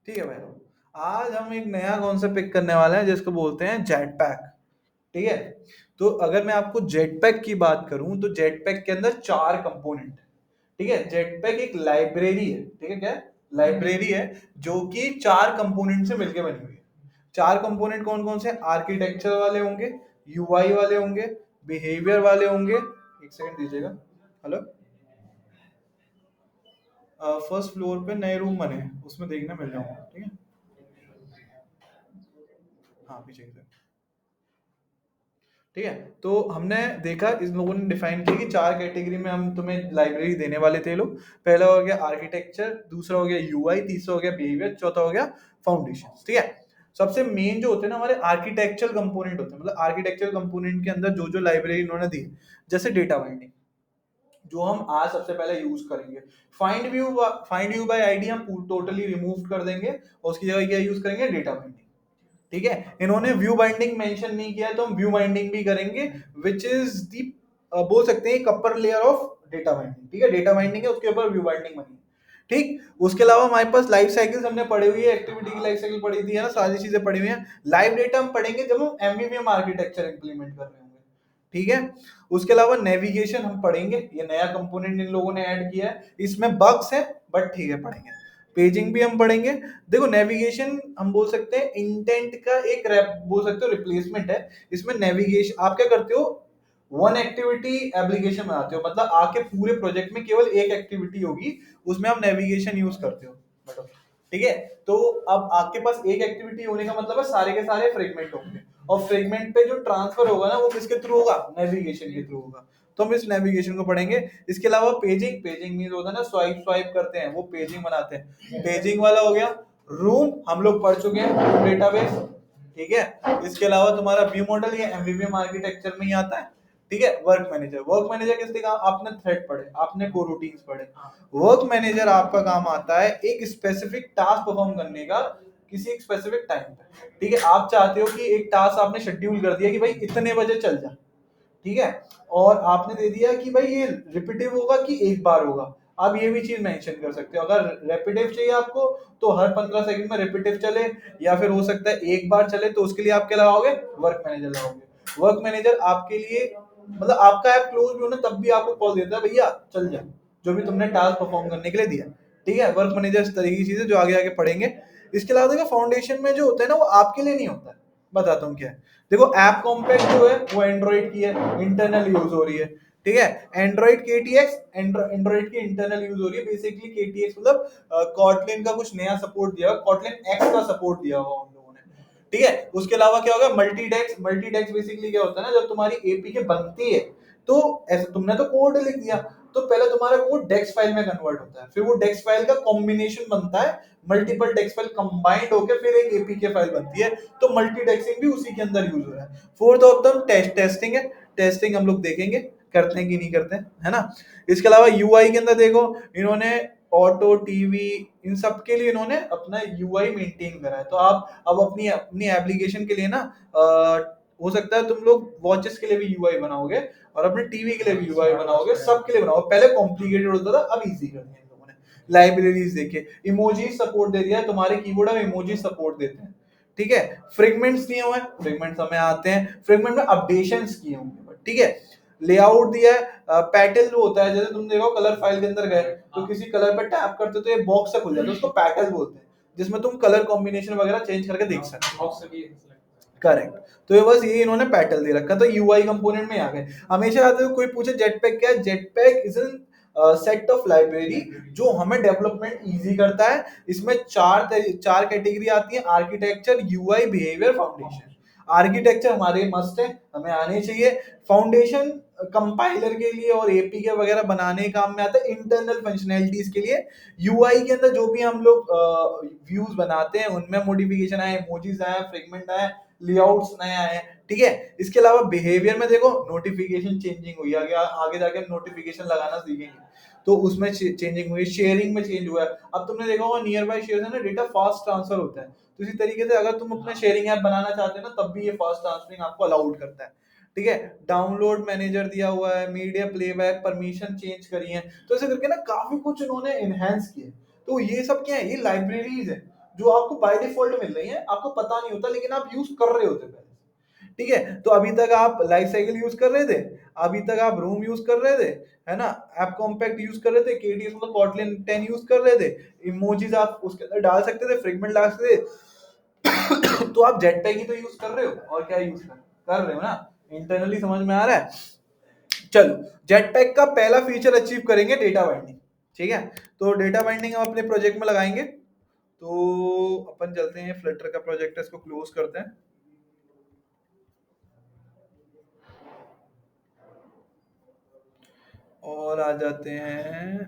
ठीक है भाई, आज हम एक नया कॉन्सेप्ट पिक करने वाले हैं जिसको बोलते हैं जेट पैक। ठीक है, तो अगर मैं आपको जेट पैक की बात करूं तो जेट पैक के अंदर 4 कंपोनेंट है। ठीक है, जेट पैक एक लाइब्रेरी है। ठीक है, क्या है? लाइब्रेरी है जो कि 4 कंपोनेंट से मिलकर बनी हुई है। 4 कंपोनेंट कौन कौन से? आर्किटेक्चर वाले होंगे, यूआई वाले होंगे, बिहेवियर वाले होंगे। एक सेकंड दीजिएगा। हेलो, फर्स्ट फ्लोर पे नए रूम बने हैं, उसमें देखने मिल जाऊंगा। ठीक है, हाँ पीछे की तरफ। ठीक है, तो हमने देखा, इस लोगों ने डिफाइन किया कि 4 कैटेगरी में हम तुम्हें लाइब्रेरी देने वाले थे लोग। पहला हो गया आर्किटेक्चर, दूसरा हो गया यूआई, तीसरा हो गया बिहेवियर, चौथा हो गया फाउंडेशन। ठीक है, सबसे मेन जो होते हैं ना हमारे आर्किटेक्चरल कंपोनेंट होते हैं, मतलब आर्किटेक्चरल कंपोनेंट के अंदर जो जो लाइब्रेरी इन्होंने दी, जैसे डेटा बाइंडिंग जो हम आज सबसे पहले यूज करेंगे। फाइंड व्यू बाय आईडी हम टोटली रिमूव कर देंगे और उसकी जगह क्या यूज करेंगे? Data binding. ठीक है, इन्होंने व्यू बाइंडिंग मेंशन नहीं किया है तो हम व्यू बाइंडिंग भी करेंगे, विच इज दी बोल सकते हैं एक upper layer of data binding. ठीक है, डेटा बाइंडिंग है, उसके ऊपर व्यू बाइंडिंग बनी है। ठीक, उसके अलावा हमारे पास लाइफ साइकिल्स हमने पढ़ी हुई है, एक्टिविटी की लाइफ साइकिल पढ़ी थी, है ना, सारी चीजें पढ़ी हुई हैं। लाइव डेटा हम पढ़ेंगे जब हम एमवीवीएम आर्किटेक्चर इंप्लीमेंट कर रहे होंगे। ठीक है, उसके अलावा नेविगेशन हम पढ़ेंगे, ये नया कंपोनेंट इन लोगों ने ऐड किया है, इसमें बग्स है बट ठीक है पढ़ेंगे। पेजिंग भी हम पढ़ेंगे। देखो, नेविगेशन हम बोल सकते हैं इंटेंट का एक बोल सकते हो रिप्लेसमेंट है। इसमें नेविगेशन आप क्या करते हो? वन एक्टिविटी एप्लीकेशन बनाते हो, मतलब आपके पूरे प्रोजेक्ट में केवल एक एक्टिविटी होगी, उसमें आप नेविगेशन यूज करते हो। मतलब ठीक है, तो अब आपके पास एक एक्टिविटी होने का मतलब है सारे के सारे फ्रेगमेंट होंगे, और फ्रेगमेंट पे जो ट्रांसफर होगा ना वो किसके थ्रू होगा? नेविगेशन के थ्रू होगा। तो हम इस नेविगेशन को पढ़ेंगे। इसके अलावा पेजिंग, पेजिंग मीन होता है ना स्वाइप स्वाइप करते हैं, वो पेजिंग बनाते हैं, पेजिंग वाला हो गया। रूम हम लोग पढ़ चुके हैं, डेटाबेस। ठीक है, इसके अलावा तुम्हारा व्यू मॉडल ये एमवीवीएम आर्किटेक्चर में ही आता है। ठीक है, वर्क मैनेजर, वर्क मैनेजर किसके काम? आपने थ्रेड पढ़े, आपने को रूटीन्स पढ़े। वर्क मैनेजर आपका काम आता है एक स्पेसिफिक टास्क परफॉर्म करने का किसी एक स्पेसिफिक टाइम पे। ठीक है, आप चाहते हो कि एक टास्क आपने शेड्यूल कर दिया कि भाई इतने बजे चल जा। ठीक है, और आपने दे दिया कि भाई ये रिपीटिव होगा कि एक बार होगा। आप ये भी चीज मेंशन कर सकते हो, अगर रेपिटिव चाहिए आपको तो हर 15 सेकंड में रिपीटिव चले, या फिर हो सकता है एक बार चले, तो उसके लिए आप क्या लगाओगे? वर्क मैनेजर लगाओगे। वर्क मैनेजर आपके लिए मतलब आपका ऐप क्लोज भी हो ना तब भी आपको कॉल देता है, भैया चल जा, जो भी तुमने टास्क परफॉर्म करने के लिए दिया। ठीक है, वर्क मैनेजर इस तरीके की चीजें जो आगे आगे पढ़ेंगे। इसके अलावा देखो फाउंडेशन में जो होता है ना वो आपके लिए नहीं होता है, बताता हूँ क्या है। देखो, ऐप कॉम्पैक्ट जो है वो एंड्रॉइड की है, इंटरनल यूज हो रही है। ठीक है, एंड्रॉइड केटीएक्स, एंड्रॉइड की इंटरनल यूज हो रही है। बेसिकली केटीएक्स मतलब कॉटलिन का कुछ नया सपोर्ट दिया हुआ, कॉटलिन एक्स का सपोर्ट दिया हुआ उन लोगों ने। ठीक है, उसके अलावा क्या होगा? मल्टीडेक्स, मल्टीडेक्स बेसिकली क्या होता है ना, जब तुम्हारी एपीके बनती है तो ऐसे तुमने तो कोड लिख दिया, तो पहले तुम्हारा कोड डेक्स फाइल में कन्वर्ट होता है, फिर वो डेक्स फाइल का कॉम्बिनेशन बनता है, मल्टीपल डेक्स फाइल कंबाइंड होकर फिर एक एपीके फाइल बनती है। तो मल्टीडेक्सिंग भी उसी के अंदर यूज हो रहा है। फोर्थ ऑफ दम टेस्टिंग है, टेस्टिंग हम लोग देखेंगे करते हैं कि नहीं करते हैं, है ना। इसके अलावा यूआई के अंदर देखो, इन्होंने ऑटो टीवी इन सब के लिए इन्होंने अपना यूआई मेंटेन करा है। तो आप अब अपनी अपनी एप्लीकेशन के लिए ना हो सकता है तुम लोग वॉचेस के लिए भी यूआई बनाओगे और अपने टीवी के लिए भी यूआई बनाओगे, सबके लिए बनाओगे। पहले कॉम्प्लिकेटेड होता था, अब इजी कर दिया इन लोगों ने। लाइब्रेरीज देखिए, इमोजी सपोर्ट दे दिया है, तुम्हारे कीबोर्ड में इमोजी सपोर्ट देते हैं। ठीक है, फ्रेगमेंट्स दिए हुए हैं, फ्रेगमेंट्स हमें आते हैं, फ्रेगमेंट में अपडेशंस किए होंगे। ठीक है, लेआउट दिया है, पैटल जो होता है, जैसे तुम देखो कलर फाइल के अंदर गए तो किसी कलर पर टैप करते हो तो ये बॉक्स से खुल जाता है, उसको पैटल बोलते हैं, जिसमें तुम कलर कॉम्बिनेशन वगैरह चेंज करके देख सकते हो। करेक्ट, तो ये बस ये इन्होंने पैटल दे रखा, तो यूआई कंपोनेंट में आ गए। हमेशा आते हो कोई पूछे जेटपैक क्या है? Jetpack is an set of library जो हमें डेवलपमेंट इजी करता है। इसमें चार कैटेगरी आती है, architecture, UI, behaviour, foundation. Architecture हमारे मस्ट है, हमें आने चाहिए। फाउंडेशन कंपाइलर के लिए और एपीके वगैरह बनाने के काम में आता है, इंटरनल फंक्शनैलिटीज के लिए। यूआई के अंदर जो भी हम लोग व्यूज बनाते हैं उनमें मॉडिफिकेशन आए, इमोजीज आए, फ्रेगमेंट आए, लेआउट्स नए आए हैं। ठीक है, इसके अलावा बिहेवियर में देखो नोटिफिकेशन चेंजिंग हुई है, आगे आगे जाके नोटिफिकेशन लगाना सीखेंगे तो उसमें चेंजिंग हुई, शेयरिंग में चेंज हुआ है। अब तुमने देखा होगा नियर बाय शेयर है ना, डेटा फास्ट ट्रांसफर होता है, तो इसी तरीके से अगर तुम अपना शेयरिंग ऐप बनाना चाहते हो ना तब भी ये फास्ट ट्रांसफरिंग आपको अलाउड करता है। ठीक है, डाउनलोड मैनेजर दिया हुआ है, मीडिया प्लेबैक, परमिशन चेंज करी है, तो ऐसे करके ना काफी कुछ उन्होंने इनहेंस किया। तो ये सब क्या है? ये लाइब्रेरीज है जो आपको बाय डिफॉल्ट मिल रही है, आपको पता नहीं होता लेकिन आप यूज कर रहे होते पहले। ठीक है, तो अभी तक आप लाइफ साइकिल यूज कर रहे थे, अभी तक आप रूम यूज कर रहे थे, है ना, ऐप कॉम्पैक्ट यूज कर रहे थे, केडीएस मतलब कॉटलिन 10 यूज कर रहे थे, इमोजीज आप उसके अंदर डाल सकते थे, फ्रेगमेंट डाल सकते थे। तो आप जेटपैक ही तो यूज कर रहे हो, और क्या यूज कर रहे हो ना, इंटरनली समझ में आ रहा है। चलो, जेटपैक का पहला फीचर अचीव करेंगे, डेटा बाइंडिंग। ठीक है, तो डेटा बाइंडिंग हम अपने प्रोजेक्ट में लगाएंगे। तो अपन चलते हैं, फ्लटर का प्रोजेक्ट है, इसको क्लोज करते हैं। और आ जाते हैं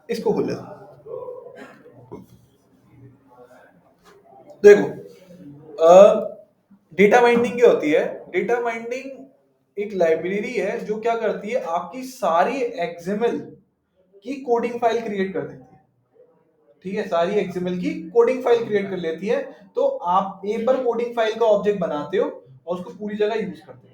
इसको खोल लेते हैं। देखो, डेटा बाइंडिंग क्या होती है? डेटा बाइंडिंग एक लाइब्रेरी है जो क्या करती है, आपकी सारी एक्सएमएल की कोडिंग फाइल क्रिएट कर देती है। ठीक है, सारी एक्सएमएल की कोडिंग फाइल क्रिएट कर लेती है। तो आप एक बार कोडिंग फाइल का ऑब्जेक्ट बनाते हो और उसको पूरी जगह यूज करते हो,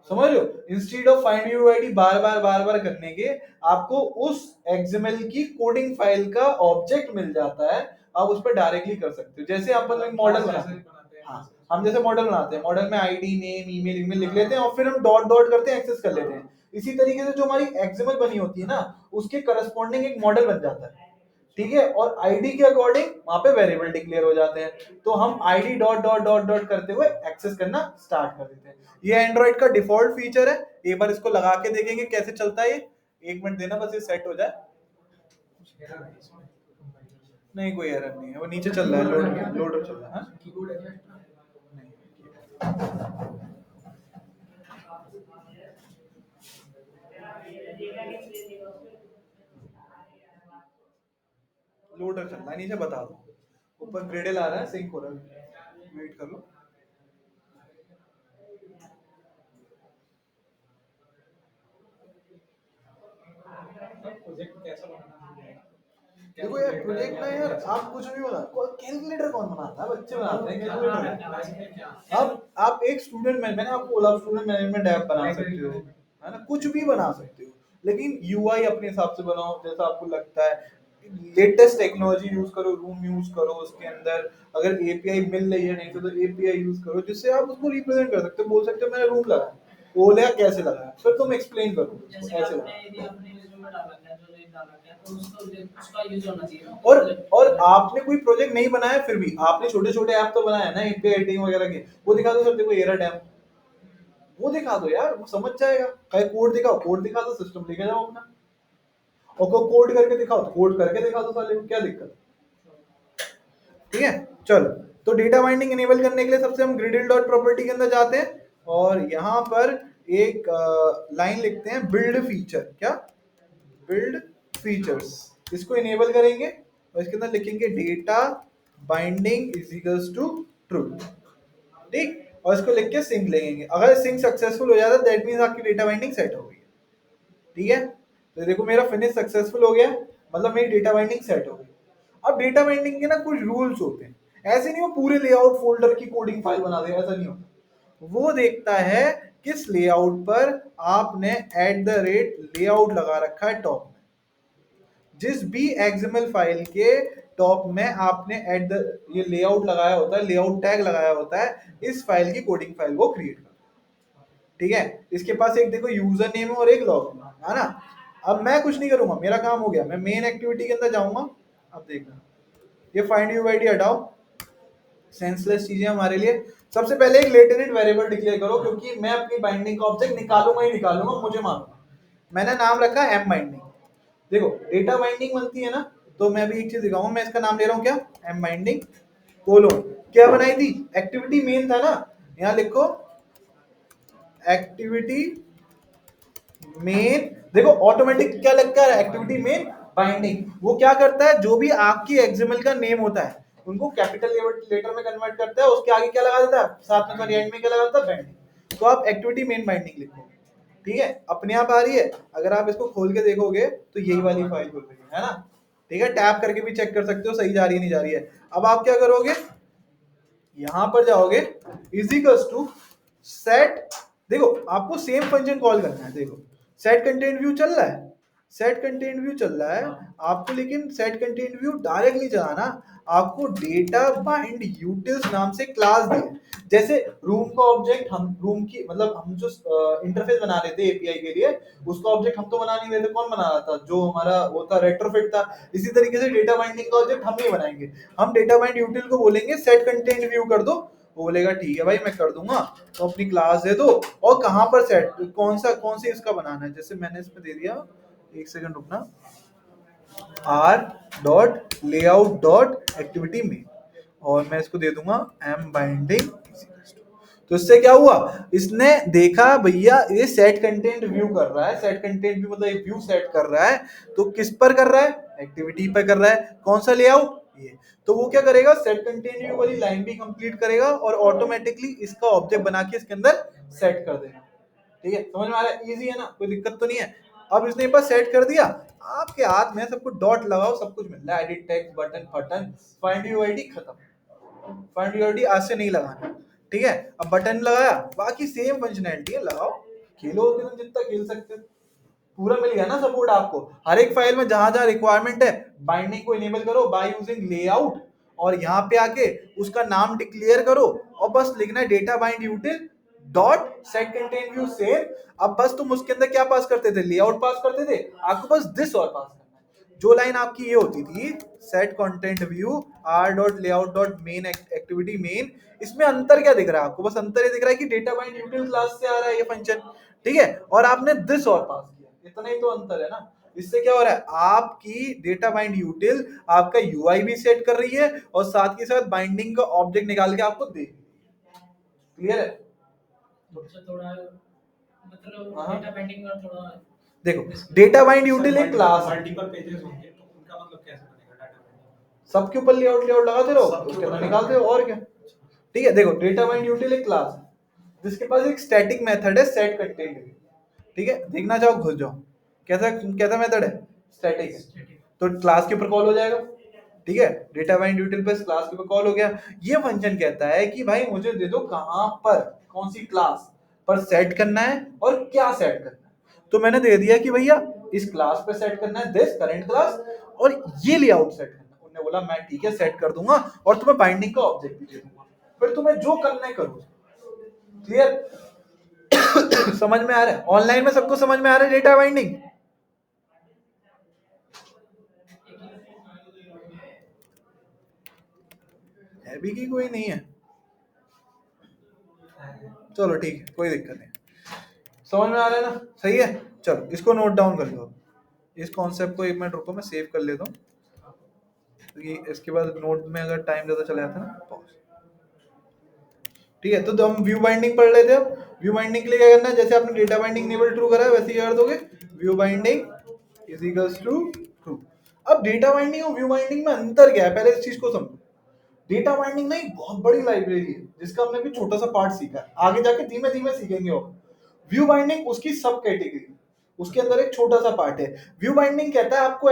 समझ लो, इंस्टीड ऑफ फाइंड यूआईडी बार बार करने के, आपको उस एक्सएमएल की कोडिंग फाइल का ऑब्जेक्ट मिल जाता है। आप उस पर डायरेक्टली कर सकते हो, जैसे अपन एक मॉडल बनाते हैं। हाँ, हम जैसे मॉडल बनाते हैं, मॉडल में आईडी, नेम, ईमेल, ईमेल लिख लेते हैं और फिर हम डॉट डॉट करते हैं, एक्सेस कर लेते हैं। इसी तरीके से जो हमारी एक्सएमएल बनी होती है ना, उसके करस्पॉन्डिंग एक मॉडल बन जाता है। ठीक है, और आईडी के अकॉर्डिंग वहां पे वेरिएबल डिक्लेयर हो जाते हैं। तो हम ID dot dot dot dot करते हुए एक्सेस करना स्टार्ट कर देते हैं। ये एंड्रॉइड का डिफॉल्ट फीचर है। एक बार इसको लगा के देखेंगे कैसे चलता है ये। 1 मिनट देना, बस ये सेट हो जाए। नहीं, कोई एरर नहीं है, वो नीचे चल रहा है, लोडर चल रहा है। लोडर चल रहा है नीचे, बता दो। ऊपर ग्रेडल आ रहा है, सिंक हो रहा है, वेट कर लो। प्रोजेक्ट कैसा बनाना है? देखो यार, प्रोजेक्ट ना यार, आप कुछ भी बना, कैलकुलेटर कौन बनाता है? बच्चे बनाते हैं कैलकुलेटर। आप एक स्टूडेंट मैंने आपको बोला, स्टूडेंट मैनेजमेंट ऐप बना सकते हो, है ना, कुछ भी बना सकते हो, लेकिन यूआई अपने हिसाब से बनाओ जैसा आपको लगता है। लेटेस्ट टेक्नोलॉजी यूज करो, रूम यूज करो, उसके अंदर अगर एपीआई मिल रही है, नहीं तो एपीआई यूज करो, जिससे आप उसको रिप्रेजेंट कर सकते हो। बोल सकते हो मैंने रूम लगाया, बोले कैसे लगाया, फिर तुम एक्सप्लेन करो ऐसे और आपने कोई प्रोजेक्ट नहीं बनाया, फिर भी आपने छोटे छोटे ऐप तो बनाए ना, एपीआई एडिटिंग वगैरह के, वो दिखा दो सर, देखो एरर डैम, वो दिखा दो यार, वो समझ जाएगा। कहीं कोड दिखाओ, कोड दिखा दो, सिस्टम लेके जाओ अपना। और को कोड करके दिखाओ, तो कोड करके दिखा दो साले को, क्या दिक्कत? ठीक है, चलो। तो डेटा बाइंडिंग इनेबल करने के लिए सबसे हम ग्रिडल डॉट प्रॉपर्टी के अंदर जाते हैं और यहाँ पर एक लाइन लिखते हैं, बिल्ड फीचर। क्या? Build features. इसको इनेबल करेंगे और इसके अंदर लिखेंगे data binding is equals to true. ठीक, और इसको लिख के सिंक लेंगे। अगर सिंक सक्सेसफुल हो जाता है, दैट मींस आपकी डेटा बाइंडिंग सेट हो गई है। ठीक है, तो देखो मेरा फिनिश सक्सेसफुल हो गया, मतलब मेरी डेटा बाइंडिंग सेट हो गई। अब डेटा बाइंडिंग के ना कुछ रूल्स होते हैं, ऐसे नहीं वो पूरे लेआउट फोल्डर की कोडिंग फाइल बना दे, ऐसा नहीं होता। वो देखता है किस लेआउट पर आपने @लेआउट लगा रखा है टॉप में। जिस भी एक्सएमएल फाइल के टॉप में आपने ये लेआउट लगाया होता है, लेआउट टैग लगाया होता है, इस फाइल की कोडिंग फाइल वो क्रिएट करता है। ठीक है, इसके पास एक देखो यूजर नेम है और एक लॉग है ना। अब मैं कुछ नहीं करूंगा, मेरा काम हो गया, मैं मेन एक्टिविटी के अंदर जाऊंगा। अब देखना, ये फाइंड यूआईडी हटाओ, सेंसलेस चीजें हमारे लिए। सबसे पहले एक लेटेनेट वेरिएबल डिक्लेयर करो, क्योंकि मैं अपनी बाइंडिंग का ऑब्जेक्ट निकालूंगा ही निकालूंगा, मुझे मालूम है। मैंने नाम रखा है एम बाइंडिंग। देखो डेटा बाइंडिंग बनती है ना, तो मैं भी एक चीज दिखाऊंगा, मैं इसका नाम ले रहा हूँ क्या, एम बाइंडिंग कोलोन। क्या बनाई थी? एक्टिविटी मेन था ना, यहाँ लिखो एक्टिविटी मेन। देखो ऑटोमेटिक क्या लगता है, एक्टिविटी मेन बाइंडिंग। वो क्या करता है, जो भी आपकी एक्सएमएल का नेम होता है उनको कैपिटल लेटर में कन्वर्ट करता है, उसके आगे क्या लगा देता है, साथ में सॉरी एंड में क्या लगा देता है, बाइंडिंग। तो आप एक्टिविटी मेन बाइंडिंग लिखो। ठीक है, अपने आप आ रही है। अगर आप इसको खोल के देखोगे तो यही वाली फाइल खुल रही है ना। ठीक है, टैप करके भी चेक कर सकते हो सही जा रही है नहीं जा रही है। अब आप क्या करोगे, यहां पर जाओगे, इजिकल्स टू सेट। देखो आपको सेम फंक्शन कॉल करना है। देखो सेट कंटेंट व्यू चल रहा है, सेट कंटेंट व्यू चल रहा है आपको, लेकिन सेट कंटेंट व्यू डायरेक्ट नहीं चलाना, आपको डेटा बाइंड यूटिल्स नाम से क्लास दे। जैसे रूम का ऑब्जेक्ट, हम रूम की मतलब हम जो इंटरफेस बना रहे थे एपीआई के लिए, उसका ऑब्जेक्ट हम तो बना नहीं रहे थे, कौन बना रहा था, जो हमारा वो था रेट्रोफिट था। इसी तरीके से डेटा बाइंडिंग का ऑब्जेक्ट हम नहीं बनाएंगे, हम डेटा बाइंड यूटिल को बोलेंगे सेट कंटेंट व्यू कर दो, वो बोलेगा ठीक है भाई मैं कर दूंगा, तो अपनी क्लास दे दो, और कहां पर सेट कौन सी इसका बनाना है, जैसे मैंने इसमें दे दिया, एक सेकंड रुकना, r.layout.activity में, और मैं इसको दे दूंगा m बाइंडिंग। तो इससे क्या हुआ, इसने देखा भैया ये सेट कंटेंट व्यू कर रहा है, सेट कंटेंट व्यू मतलब एक व्यू सेट कर रहा है, तो किस पर कर रहा है, एक्टिविटी पर कर रहा है, कौन सा लेआउट ये, तो वो क्या करेगा, सेट कंटेंट व्यू वाली लाइन भी कंप्लीट करेगा और ऑटोमेटिकली इसका ऑब्जेक्ट बना के इसके अंदर सेट कर देगा। ठीक है, समझ में आ रहा है, इजी है ना, कोई दिक्कत तो नहीं है। अब इसने बस सेट कर दिया, आपके हाथ में सब कुछ डॉट लगाओ, सब कुछ मिल रहा है, एडिट टेक्स्ट बटन फटन, फाइंड यूआईडी खत्म, फाइंड यूआईडी आज से नहीं लगाना। ठीक है, अब बटन लगाया, बाकी सेम फंक्शनैलिटी है, लगाओ, खेलो उतने दिन जितना खेल सकते हो, पूरा मिल गया ना सपोर्ट आपको, हर एक फाइल में जहां जहां रिक्वायरमेंट है बाइंडिंग को इनेबल करो बाय यूजिंग लेआउट, और यहाँ पे आके उसका नाम डिक्लेयर करो, और बस लिखना है data bind यूटिल dot set content view save. अब बस तुम उसके अंदर क्या पास करते थे, लेआउट पास करते थे, आपको बस दिस और पास करना है। जो लाइन आपकी ये होती थी, set content view R dot layout dot main activity main, इसमें अंतर क्या दिख रहा है आपको, बस अंतर ये दिख रहा है कि डेटा बाइंड यूटिल क्लास से आ रहा है ये फंक्शन, ठीक है, और आपने दिस और पास किया, इतना ही तो अंतर है ना। इससे क्या हो रहा है, आपकी डेटा बाइंड यूटिल आपका यूआई भी सेट कर रही है और साथ के साथ बाइंडिंग का ऑब्जेक्ट निकाल के आपको दे, क्लियर है। थोड़ा मतलब डेटा बाइंडिंग का थोड़ा देखो, डेटा बाइंड यूटिल एक क्लास है, मल्टीपल पेजेस होंगे तो उनका मतलब कैसे बनेगा डेटा बाइंडिंग, सबके ऊपर लेआउट लेआउट लगाते रहो, उसके अंदर निकालते हो, और क्या। ठीक है, देखो डेटा बाइंड यूटिल एक क्लास है जिसके पास एक स्टैटिक मेथड है सेट कंटेंट व्यू, ठीक है, देखना चाहो घुस जाओ, कैसा कैसा मेथड है, स्टैटिक है, तो क्लास के ऊपर कॉल हो जाएगा। ठीक है, डेटा बाइंड यूटिल पे क्लास के ऊपर कॉल हो गया, ये फंक्शन कहता है कि भाई मुझे दे दो कहां पर कौन सी क्लास पर सेट करना है और क्या सेट करना है, तो मैंने दे दिया कि भैया इस क्लास पे सेट करना है दिस करंट क्लास, और ये लेआउट सेट करना है, उन्होंने बोला मैं ठीक है सेट कर दूंगा और तुम्हें बाइंडिंग का ऑब्जेक्ट भी दे दूंगा, फिर तुम्हें जो करना है करो। क्लियर समझ में आ रहा है, ऑनलाइन में सबको समझ में आ रहा है डेटा बाइंडिंग, है भी कि कोई नहीं है, चलो ठीक है कोई दिक्कत नहीं, समझ में आ रहा है ना, सही है। चलो इसको नोट डाउन कर लो, इस कॉन्सेप्ट को एक मिनट रुको मैं सेव कर लेता हूँ, क्योंकि इसके बाद नोट में अगर टाइम ज्यादा चला जाता है ना pause। ठीक है, तो हम व्यू बाइंडिंग पढ़ लेते हैं। अब व्यू बाइंडिंग के लिए क्या करना है, जैसे आपने डेटा बाइंडिंग इनेबल ट्रू करा है वैसे क्या कर दोगे, view binding is equals to true. अब डेटा बाइंडिंग और व्यू बाइंडिंग में अंतर क्या है, पहले इस चीज को समझो। डेटा बाइंडिंग ना एक बहुत बड़ी लाइब्रेरी है जिसका हमने भी छोटा सा पार्ट सीखा है, आगे जाके धीमे धीमे सीखेंगे। और व्यू बाइंडिंग उसकी सब कैटेगरी, उसके अंदर एक छोटा सा पार्ट है। व्यू बाइंडिंग कहता है आपको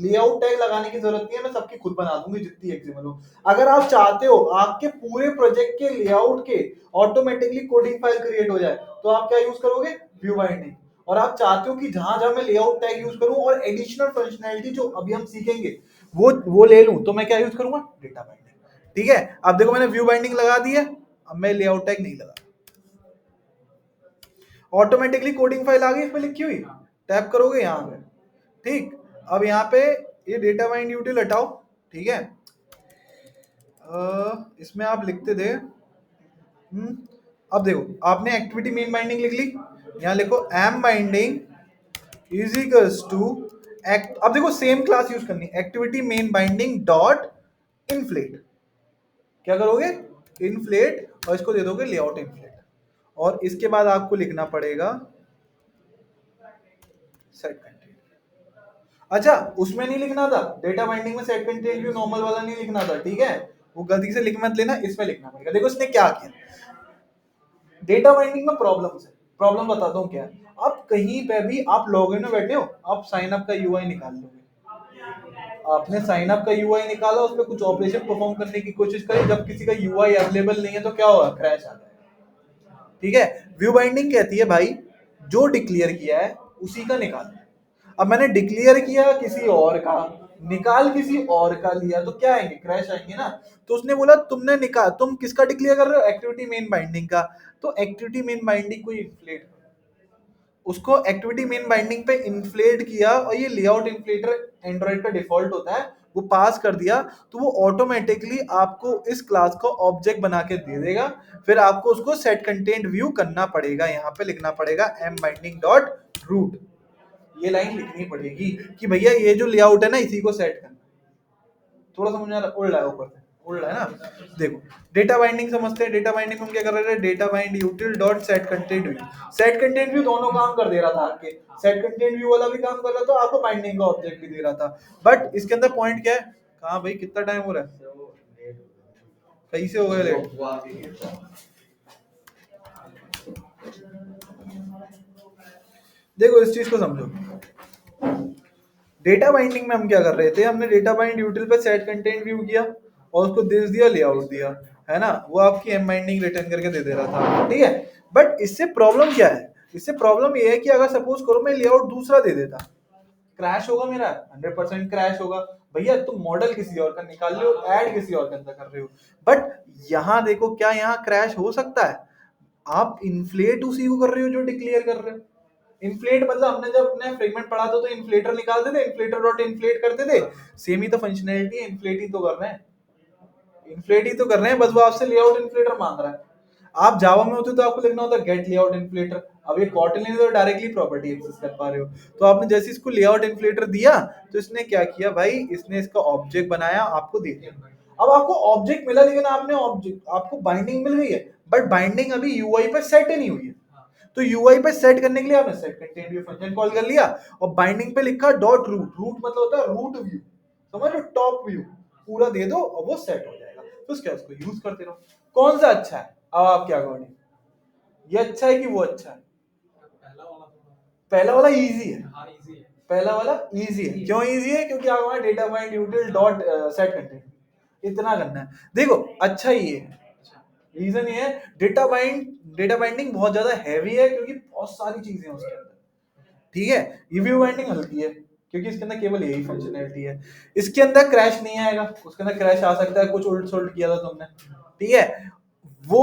लेआउट टैग लगाने की जरूरत नहीं है, मैं सबकी खुद बना दूंगी जितनी एक्सिमल हो। अगर आप चाहते हो आपके पूरे प्रोजेक्ट के लेआउट के ऑटोमेटिकली कोडिंग फाइल क्रिएट हो जाए, तो आप क्या यूज करोगे, व्यू बाइंडिंग। और आप चाहते हो कि जहां जहां मैं लेआउट टैग यूज करूं और एडिशनल फंक्शनैलिटी जो अभी हम सीखेंगे वो ले लूं, तो मैं क्या यूज करूंगा, डेटा बाइंडिंग। ठीक है, अब देखो मैंने व्यू बाइंडिंग लगा दी है, अब मैं लेआउट टैग नहीं लगा, ऑटोमेटिकली कोडिंग फाइल आ गई इसमें लिखी हुई, टैप करोगे यहाँ पे। ठीक, अब यहाँ पे ये डेटा बाइंड यूटिल हटाओ, ठीक है, इसमें आप लिखते थे, अब देखो आपने एक्टिविटी मेन बाइंडिंग लिख ली, यहाँ लिखो M binding is equals to act, अब देखो सेम क्लास यूज करनी, activity main binding dot inflate, क्या करोगे, इनफ्लेट, और इसको दे दोगे लेआउट इनफ्लेट, और इसके बाद आपको लिखना पड़ेगा सेट कंटेंट। अच्छा उसमें नहीं लिखना था, डेटा बाइंडिंग में सेट कंटेंट व्यू नॉर्मल वाला नहीं लिखना था, ठीक है, वो गलती से लिख मत लेना, इसमें लिखना पड़ेगा। देखो इसने क्या किया, डेटा बाइंडिंग में प्रॉब्लम बताता हूँ क्या है। आप कहीं पे भी आप लॉगिन में बैठे हो, आप साइन अप का यूआई निकाल लोगे, आपने साइन अप का यूआई निकाला, उस पर कुछ ऑपरेशन परफॉर्म करने की कोशिश करी, जब किसी का यूआई अवेलेबल नहीं है तो क्या होगा, क्रैश आ जाएगा। ठीक है, व्यू बाइंडिंग कहती है भाई जो डिक्लेयर किया है उसी का निकाल, अब मैंने डिक्लेयर किया किसी और का, निकाल किसी और का लिया, तो क्या आएंगे, क्रैश आएंगे ना। तो उसने बोला तुमने निकाल, तुम किसका डिक्लेयर कर रहे हो, एक्टिविटी मेन बाइंडिंग का। तो एक्टिविटी मेन बाइंडिंग को इन्फ्लेट, उसको एक्टिविटी मेन बाइंडिंग पे इन्फ्लेट किया, और ये लेआउट इन्फ्लेटर एंड्रॉइड का डिफॉल्ट होता है, वो पास कर दिया, तो वो ऑटोमेटिकली आपको इस क्लास को ऑब्जेक्ट बना के दे देगा। फिर आपको उसको सेट कंटेंट व्यू करना पड़ेगा, यहाँ पे लिखना पड़ेगा एम बाइंडिंग डॉट रूट, ये लाइन लिखनी पड़ेगी कि भैया ये जो लेआउट है ना इसी को सेट करना। थोड़ा समझ में आ रहा, उड़ रहा है ऊपर से, उड़ रहा है ना। देखो डेटा बाइंडिंग समझते हैं, डेटा बाइंडिंग में हम क्या कर रहे थे, data bind यूटिल dot set content view. Set content view दोनों काम कर दे रहा था आपके, सेट कंटेंट व्यू वाला भी काम कर रहा था, आपको बाइंडिंग का ऑब्जेक्ट भी दे रहा था। बट इसके अंदर पॉइंट क्या है, कहाँ भाई कितना टाइम हो रहा है, कैसे हो गए लेट। देखो इस चीज को समझो, डेटा बाइंडिंग में हम क्या कर रहे थे, हमने डेटा बाइंड यूटिल पे सेट कंटेंट व्यू किया और उसको दिस दिया, लेआउट दिया, है ना, वो आपकी एम बाइंडिंग रिटर्न करके दे दे रहा था, ठीक है। बट इससे प्रॉब्लम क्या है, इससे प्रॉब्लम ये है कि अगर सपोज करो मैं लेआउट दूसरा दे देता, क्रैश होगा मेरा, 100% क्रैश होगा। भैया तुम मॉडल किसी और का निकाल रहे हो, ऐड किसी और के अंदर कर रहे हो। बट यहाँ देखो क्या यहाँ क्रैश हो सकता है, आप इन्फ्लेट उसी को कर रहे हो जो डिक्लेयर कर रहे हो। इन्फ्लेट मतलब हमने जब अपने फ्रेगमेंट पढ़ा था तो इन्फ्लेटर निकालते थे, इन्फ्लेटर डॉट इन्फ्लेट करते थे, सेम ही तो फंक्शनैलिटी है, इन्फ्लेट ही तो कर रहे हैं, इन्फ्लेट ही तो कर रहे हैं, बस वो आपसे लेआउट इन्फ्लेटर मांग रहा है। आप जावा में होते तो आपको लिखना होता गेट लेआउट इन्फ्लेटर, अब ये कॉटलिन तो डायरेक्टली प्रॉपर्टी एक्सेस कर पा रहे हो। तो आपने जैसे इसको लेआउट इन्फ्लेटर दिया, तो इसने क्या किया भाई, इसने इसका ऑब्जेक्ट बनाया, आपको दे दिया। अब आपको ऑब्जेक्ट मिला, लेकिन आपने ऑब्जेक्ट, आपको बाइंडिंग मिल गई है, बट बाइंडिंग अभी यूआई पर सेट ही नहीं हुई है। तो यूआई पे सेट करने के लिए आपने set content view function call कर लिया, और बाइंडिंग पे लिखा डॉट रूट, रूट मतलब होता है रूट व्यू, समझ लो, टॉप व्यू पूरा दे दो और वो सेट हो जाएगा। तो उसके उसको यूज करते रहो। कौन सा अच्छा है अब आपके अकॉर्डिंग, ये अच्छा है कि वो अच्छा है? पहला वाला इजी है, पहला वाला इजी है। क्यों इजी है, क्योंकि आपको data bind यूटिल dot set content इतना करना है। देखो अच्छा ही है, रीजन ये है, डेटा बाइंडिंग बहुत ज्यादा हैवी है, क्योंकि बहुत सारी चीजें हैं उसके अंदर, ठीक है। ईवीयू बाइंडिंग हल्की है, क्योंकि इसके अंदर केवल यही फंक्शनैलिटी है। इसके अंदर क्रैश नहीं आएगा, उसके अंदर क्रैश आ सकता है, कुछ उल्ट सुल्ट किया था तुमने, ठीक है। वो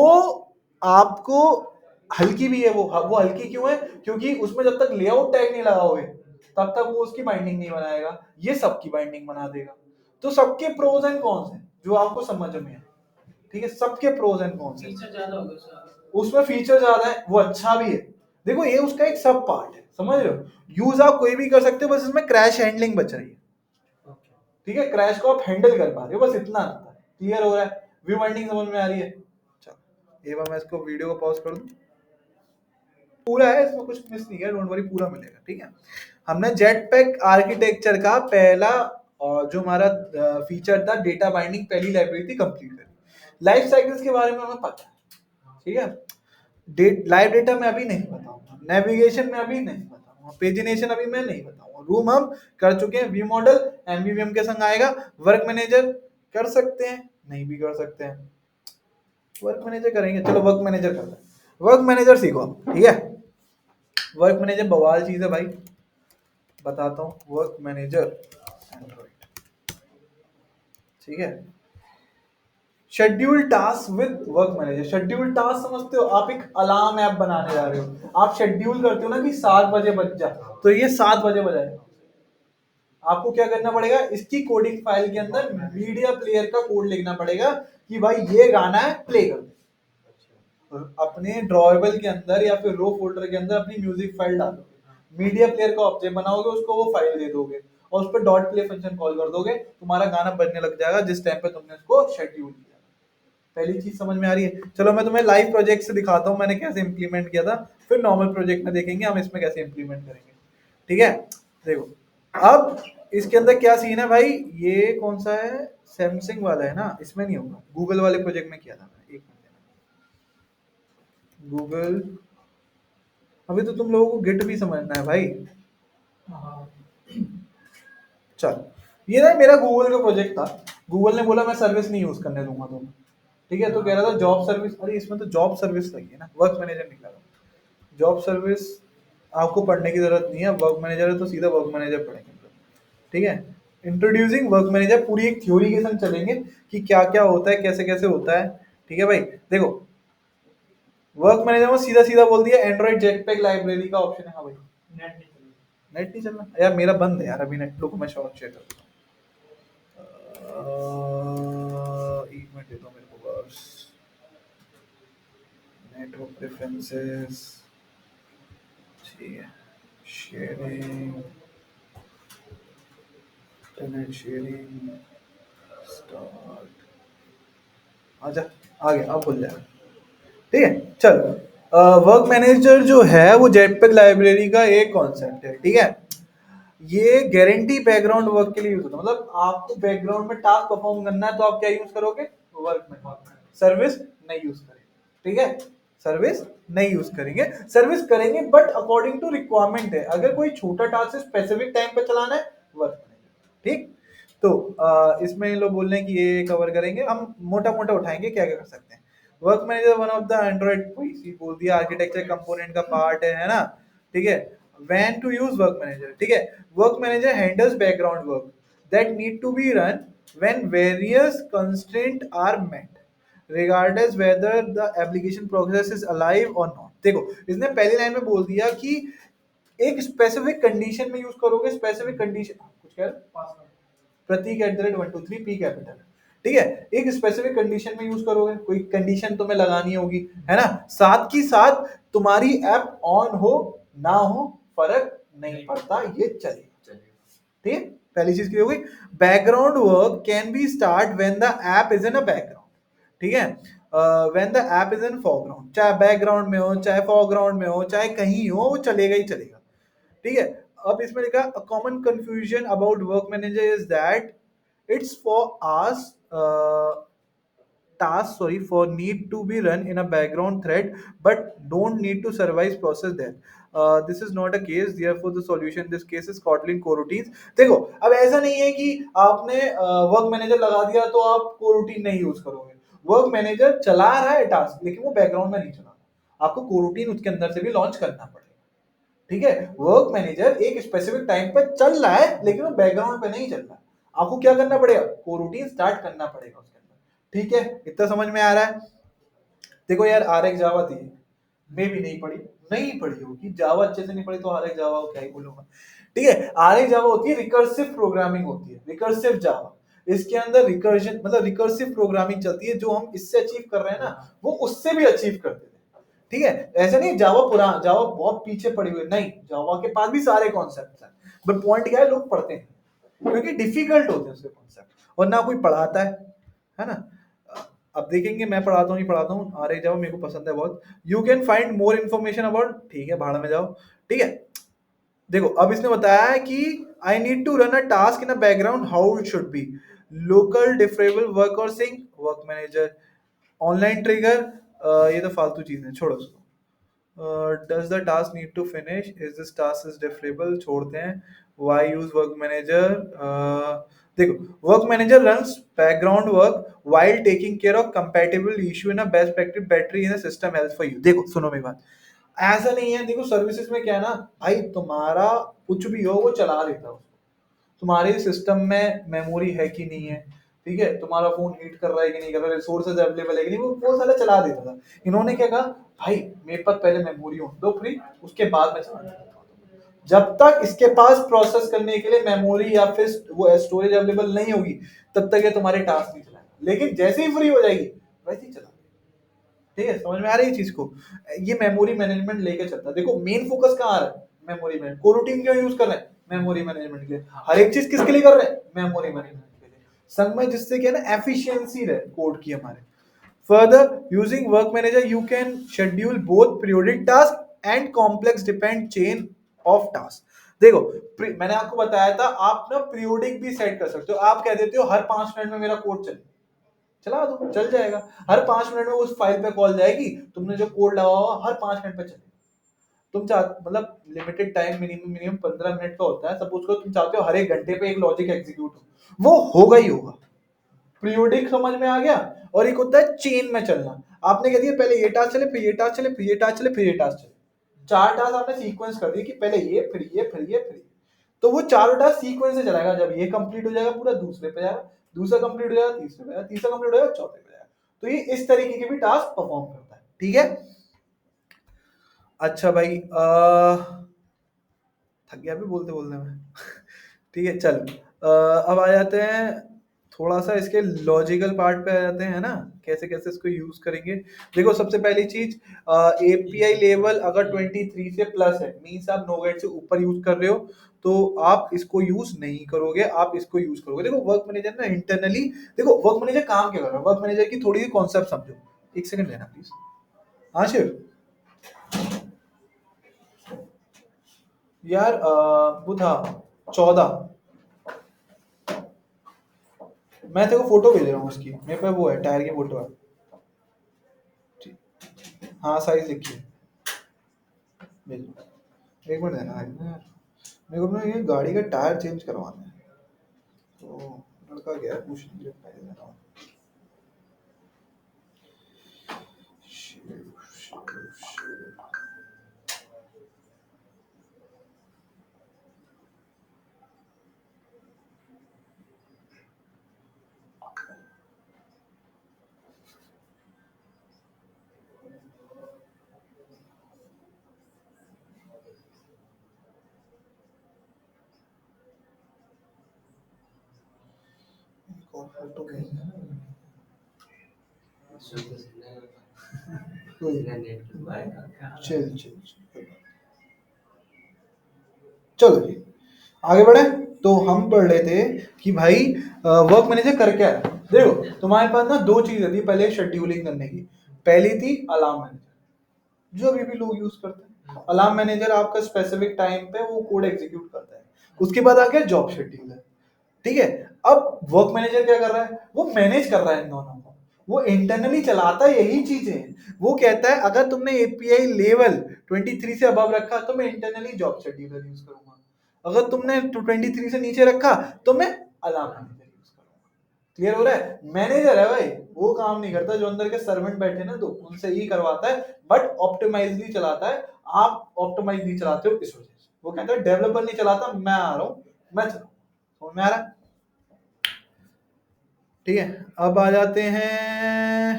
आपको हल्की भी है, वो हल्की क्यों है, क्योंकि उसमें जब तक लेआउट टैग नहीं लगाओगे तब तक वो उसकी बाइंडिंग नहीं बनाएगा, ये सबकी बाइंडिंग बना देगा। तो सबके प्रोज एंड कॉन्स हैं जो आपको समझ में है, ठीक है, सबके प्रोज एंड कॉन्स हैं। उसमें फीचर ज्यादा है, वो अच्छा भी है। देखो ये उसका एक सब पार्ट है, समझ रहे हो, यूज आप कोई भी कर सकते हो, बस इसमें क्रैश हैंडलिंग बच रही है, ठीक है, क्रैश को आप हैंडल कर पा रहे हो, बस इतना क्लियर हो रहा है। व्यू बाइंडिंग समझ में आ रही है। चलो एक बार मैं इसको वीडियो को पॉज कर दूं, पूरा है, इसमें कुछ मिस नहीं है, डोंट वरी, पूरा मिलेगा, ठीक है। हमने जेट पैक आर्किटेक्चर का पहला और जो हमारा फीचर था, डेटा बाइंडिंग, पहली लाइब्रेरी थी, कंप्लीट करी। लाइफ साइकिल्स के बारे में हमें पता है, ठीक है। लाइव डेटा में अभी नहीं बताऊंगा, नेविगेशन में अभी नहीं बताऊंगा, पेजिनेशन अभी मैं नहीं बताऊंगा, रूम हम कर चुके हैं, व्यू मॉडल एमवीवीएम के संग आएगा। वर्क मैनेजर कर सकते हैं, नहीं भी कर सकते हैं, वर्क मैनेजर करेंगे, चलो वर्क मैनेजर करते हैं। वर्क मैनेजर सीखो आप, ठीक है। वर्क मैनेजर बवाल चीज है भाई, बताता हूँ। वर्क मैनेजर एंड्रॉइड, ठीक है। Schedule task with work manager. Schedule task समझते हो, आप एक अलार्म ऐप बनाने जा रहे हो, आप शेड्यूल करते हो ना कि 7 बजे बज जा, तो ये 7 बजे बजाएगा। आपको क्या करना पड़ेगा, इसकी कोडिंग फाइल के अंदर मीडिया प्लेयर का कोड लिखना पड़ेगा कि भाई ये गाना है, प्ले कर दो। अपने ड्रॉएबल के अंदर या फिर रो फोल्डर के अंदर अपनी म्यूजिक फाइल डालो, मीडिया प्लेयर का ऑब्जेक्ट बनाओगे, उसको वो फाइल दे दोगे और उस पर डॉट प्ले फंक्शन कॉल कर दोगे, तुम्हारा गाना बजने लग जाएगा जिस टाइम पे तुमने उसको शेड्यूल किया। पहली चीज समझ में आ रही है। चलो मैं तुम्हें लाइव प्रोजेक्ट से दिखाता हूँ मैंने कैसे इंप्लीमेंट किया था, फिर नॉर्मल प्रोजेक्ट में देखेंगे हम इसमें कैसे इंप्लीमेंट करेंगे, ठीक है। देखो अब इसके अंदर क्या सीन है भाई, ये कौन सा है, सैमसंग वाला है ना, इसमें नहीं होगा, गूगल वाले प्रोजेक्ट में किया था मैंने, एक मिनट, गूगल। अभी तो तुम लोगों को गिट भी समझना है भाई। चल ये ना मेरा गूगल का प्रोजेक्ट था, गूगल ने बोला मैं सर्विस नहीं यूज करने दूंगा तुम्हें, ठीक है। तो कह रहा था जॉब सर्विस, अरे इसमें तो जॉब सर्विस लगी है ना, वर्क मैनेजर निकाला, जॉब सर्विस आपको पढ़ने की जरूरत नहीं है, वर्क मैनेजर है तो सीधा वर्क मैनेजर पढ़ेंगे, ठीक है। इंट्रोड्यूसिंग वर्क मैनेजर, पूरी एक थ्योरी के संग चलेंगे कि क्या क्या होता है, कैसे कैसे होता है, ठीक है भाई। देखो वर्क मैनेजर में सीधा सीधा बोल दिया एंड्रॉइड जेटपैक लाइब्रेरी का ऑप्शन है। हाँ भाई, नेट नहीं चल रहा यार, मेरा बंद है यार अभी नेट, रुको मैं शॉर्ट शेयर करता हूँ। एक मिनट दे दो मेरे को बस। नेटवर्क प्रेफरेंसेस, ठीक है, शेयरिंग, इंटरनेट शेयरिंग, स्टार्ट, आजा, आ गया, अब खुल जाएगा, ठीक है। चल, वर्क मैनेजर जो है वो जेटपैक लाइब्रेरी का एक कॉन्सेप्ट है, ठीक है। ये गारंटी बैकग्राउंड वर्क के लिए यूज होता है, मतलब आपको बैकग्राउंड में टास्क परफॉर्म करना है तो आप क्या यूज करोगे, वर्क में, सर्विस नहीं यूज करेंगे, ठीक है। सर्विस नहीं यूज करेंगे, सर्विस करेंगे बट अकॉर्डिंग टू रिक्वायरमेंट है। अगर कोई छोटा टास्क स्पेसिफिक टाइम पे चलाना है, वर्क, ठीक। तो इसमें ये लोग बोल रहे हैं कि ये कवर करेंगे, हम मोटा मोटा उठाएंगे क्या क्या कर सकते हैं। Work manager one of the Android, बोल दिया आर्किटेक्चर कंपोनेंट का पार्ट है ना, ठीक है। When to use work manager, ठीक है। Work manager handles background work that need to be run when various constraint are met regardless whether the application process is alive or not। देखो इसने पहली लाइन में बोल दिया कि एक स्पेसिफिक कंडीशन में यूज करोगे, स्पेसिफिक कंडीशन, कुछ कह रहे, प्रतीक @123 पी कैपिटल, ठीक है। एक स्पेसिफिक कंडीशन में यूज करोगे, कोई कंडीशन तुम्हें लगानी होगी, है ना। साथ की साथ तुम्हारी ऐप ऑन हो ना हो फर्क नहीं पड़ता, ये चलेगा, ठीक है। पहली चीज की हो गई। Background work can be start when the app is in a background, ठीक है। When the app is in foreground, चाहे बैकग्राउंड में हो, चाहे फोरग्राउंड में हो, चाहे कहीं हो, वो चलेगा ही चलेगा, ठीक है। अब इसमें लिखा a common confusion about work manager is that it's for as task, sorry, for need to be run in a background thread but don't need to survive process there. This is not a case, therefore the solution in this case is Kotlin coroutines। देखो अब ऐसा नहीं है कि आपने work manager लगा दिया तो आप कोरूटीन नहीं यूज करोगे। वर्क मैनेजर चला रहा है टास्क लेकिन वो बैकग्राउंड में नहीं चला, आपको कोरूटीन उसके अंदर से भी लॉन्च करना पड़ेगा, ठीक है। वर्क मैनेजर एक स्पेसिफिक टाइम पे चल रहा है लेकिन वो बैकग्राउंड पे नहीं चल रहा, आपको क्या करना पड़ेगा, कोरूटीन स्टार्ट करना पड़ेगा उसके अंदर, ठीक है। इतना समझ में आ रहा है। देखो यार RX जावा थी, मैं भी नहीं पढ़ी, नहीं पढ़ी होगी जावा, अच्छे से नहीं पढ़ी तो RX जावा क्या ही बोलूंगा, ठीक है। RX जावा होती है रिकर्सिव प्रोग्रामिंग होती है, रिकर्सिव जावा। इसके अंदर रिकर्जन मतलब रिकर्सिव प्रोग्रामिंग चलती है, जो हम इससे अचीव कर रहे हैं ना वो उससे भी अचीव करते हैं, ठीक है। ऐसा नहीं जावा पुराना, जावा बहुत पीछे पड़ी हुई, नहीं, जावा के पास भी सारे कॉन्सेप्ट हैं, बट पॉइंट क्या है, लोग पढ़ते हैं क्योंकि डिफिकल्ट होते हैं उसके कॉन्सेप्ट और ना कोई पढ़ाता है ना। अब देखेंगे, मैं पढ़ाता हूँ नहीं पढ़ाता हूँ, आ रहे जाओ, मेरे को पसंद है बहुत। You can find more information about, ठीक है, भाड़ में जाओ, ठीक है। देखो अब इसने बताया है कि I need to run a task in a background, how it should be, local deferrable work और sync, work manager, online trigger, ये तो फालतू चीजें हैं, छोड़ो उसको। Does the task need to finish, is this task is deferrable, छोड़ते हैं। व्हाई यूज वर्क मैनेजर, देखो work manager runs background work while taking care of compatible issue in a best practice battery in a system health for you। देखो सुनो मेरी बात, ऐसा नहीं है, देखो सर्विसेज में क्या है ना भाई, तुम्हारा कुछ भी हो वो चला लेता है, तुम्हारे सिस्टम में मेमोरी है कि नहीं है, ठीक है, तुम्हारा फोन हीट कर रहा है कि नहीं कर रहा है, रिसोर्सेज अवेलेबल है कि नहीं, वो साला चला देता था। इन्होंने क्या कहा, भाई मेरे पास पहले मेमोरी हो दो फ्री, उसके बाद में चला, जब तक इसके पास प्रोसेस करने के लिए मेमोरी या फिर वो स्टोरेज अवेलेबल नहीं होगी तब तक ये तुम्हारे टास्क नहीं चलाएगा, लेकिन जैसे ही फ्री हो जाएगी वैसे ही चला, ठीक है। समझ में आ रही है चीज को, ये मेमोरी मैनेजमेंट लेके चलता है। देखो मेन फोकस कहाँ आ रहा है, मेमोरी मैनेजमेंट। कोरूटीन क्यों यूज कर रहे हैं, मेमोरी मैनेजमेंट के लिए। हर एक चीज किसके लिए कर रहे हैं, मेमोरी मैनेजमेंट के लिए, संग में जिससे क्या है ना एफिशिएंसी रहे कोड की हमारे। Further, using Work Manager, you can schedule both periodic task and complex depend chain of task। देखो मैंने आपको बताया था आप ना पीरियोडिक भी सेट कर सकते हो, आप कह देते हो हर 5 मिनट में मेरा कोड चले, चला दो, चल जाएगा। हर 5 मिनट में उस फाइल पे कॉल जाएगी, तुमने जो कोड लगा हुआ हर 5 मिनट पे चलेगा। तुम चाह मतलब लिमिटेड टाइम, मिनिमम 15 मिनट का होता है, सपोज करो तुम चाहते हो हर 1 घंटे पे एक लॉजिक एग्जीक्यूट हो, वो होगा ही होगा। पीरियोडिक समझ में आ गया। और एक होता है चेन में चलना, आपने कह दिया पहले ये टास्क चले, फिर ये टास्क चले, फिर ये टास्क चले, फिर ये टास्क चले, 4 टास्क आपने सीक्वेंस कर दिए कि पहले ये फिर ये फिर ये फिर ये, तो वो चारों टास्क सीक्वेंस से चलाएगा। जब ये कंप्लीट हो जाएगा पूरा दूसरे पे जाएगा, दूसरा कंप्लीट हो जाएगा तीसरे पे जाएगा, तीसरा कंप्लीट हो जाएगा चौथे पे जाएगा। तो ये इस तरीके के भी टास्क परफॉर्म करता है। ठीक है, अच्छा भाई थक गया भी बोलते बोलते में ठीक है चल, अब आ जाते हैं थोड़ा सा इसके लॉजिकल पार्ट पे आ जाते हैं ना, कैसे कैसे इसको यूज करेंगे। देखो सबसे पहली चीज, एपीआई लेवल अगर 23 से प्लस है, मींस आप नोगेट से ऊपर यूज कर रहे हो, तो आप इसको यूज नहीं करोगे, आप इसको यूज करोगे। देखो वर्क मैनेजर ना इंटरनली, देखो वर्क मैनेजर काम क्या कर रहा है, वर्क मैनेजर की थोड़ी सी कॉन्सेप्ट समझो। एक सेकंड लेना प्लीज। हाँ शिव यार, वो था 14, मैं तेरे को फोटो भेज रहा हूँ उसकी, मेरे पे वो है टायर की फोटो है। ठीक, हाँ साइज लिखिए, भेज दो। एक मिनट देना यार, मेरे को अपना ये गाड़ी का टायर चेंज करवाना है, तो लड़का गया है पूछने के लिए, पैसे देना होगा। शिव, शिव, शिव। एक और फोटो भेजना है। कोई चल चल चल। चलो जी आगे बढ़े। तो हम पढ़ रहे थे कि भाई वर्क मैनेजर कर क्या है। देखो तुम्हारे पास ना दो चीजें थी पहले शेड्यूलिंग करने की। पहली थी अलार्म मैनेजर, जो अभी भी लोग यूज करते हैं। अलार्म मैनेजर आपका स्पेसिफिक टाइम पे वो कोड एग्जीक्यूट करता है। उसके बाद आ गया जॉब शेड्यूलर। ठीक है, अब वर्क मैनेजर क्या कर रहा है, वो मैनेज कर रहा है इन दोनों को, वो इंटरनली चलाता है यही चीजें। वो कहता है अगर तुमने एपीआई लेवल 23 से अबव रखा तो मैं इंटरनली जॉब शेड्यूलर यूज करूंगा, अगर तुमने 23 से नीचे रखा तो मैं अलार्म मैनेजर यूज करूंगा। क्लियर हो रहा है, मैनेजर है भाई, वो काम नहीं करता, जो अंदर के सर्वेंट बैठे ना तो उनसे ही करवाता है, बट ऑप्टिमाइजली चलाता है। आप ऑप्टिमाइज नहीं चलाते हो इस वजह से। वो कहता है डेवलपर नहीं चलाता, मैं आ रहा हूं, मैं चलाऊंगा। समझ में आ रहा है? ठीक है, अब आ जाते हैं,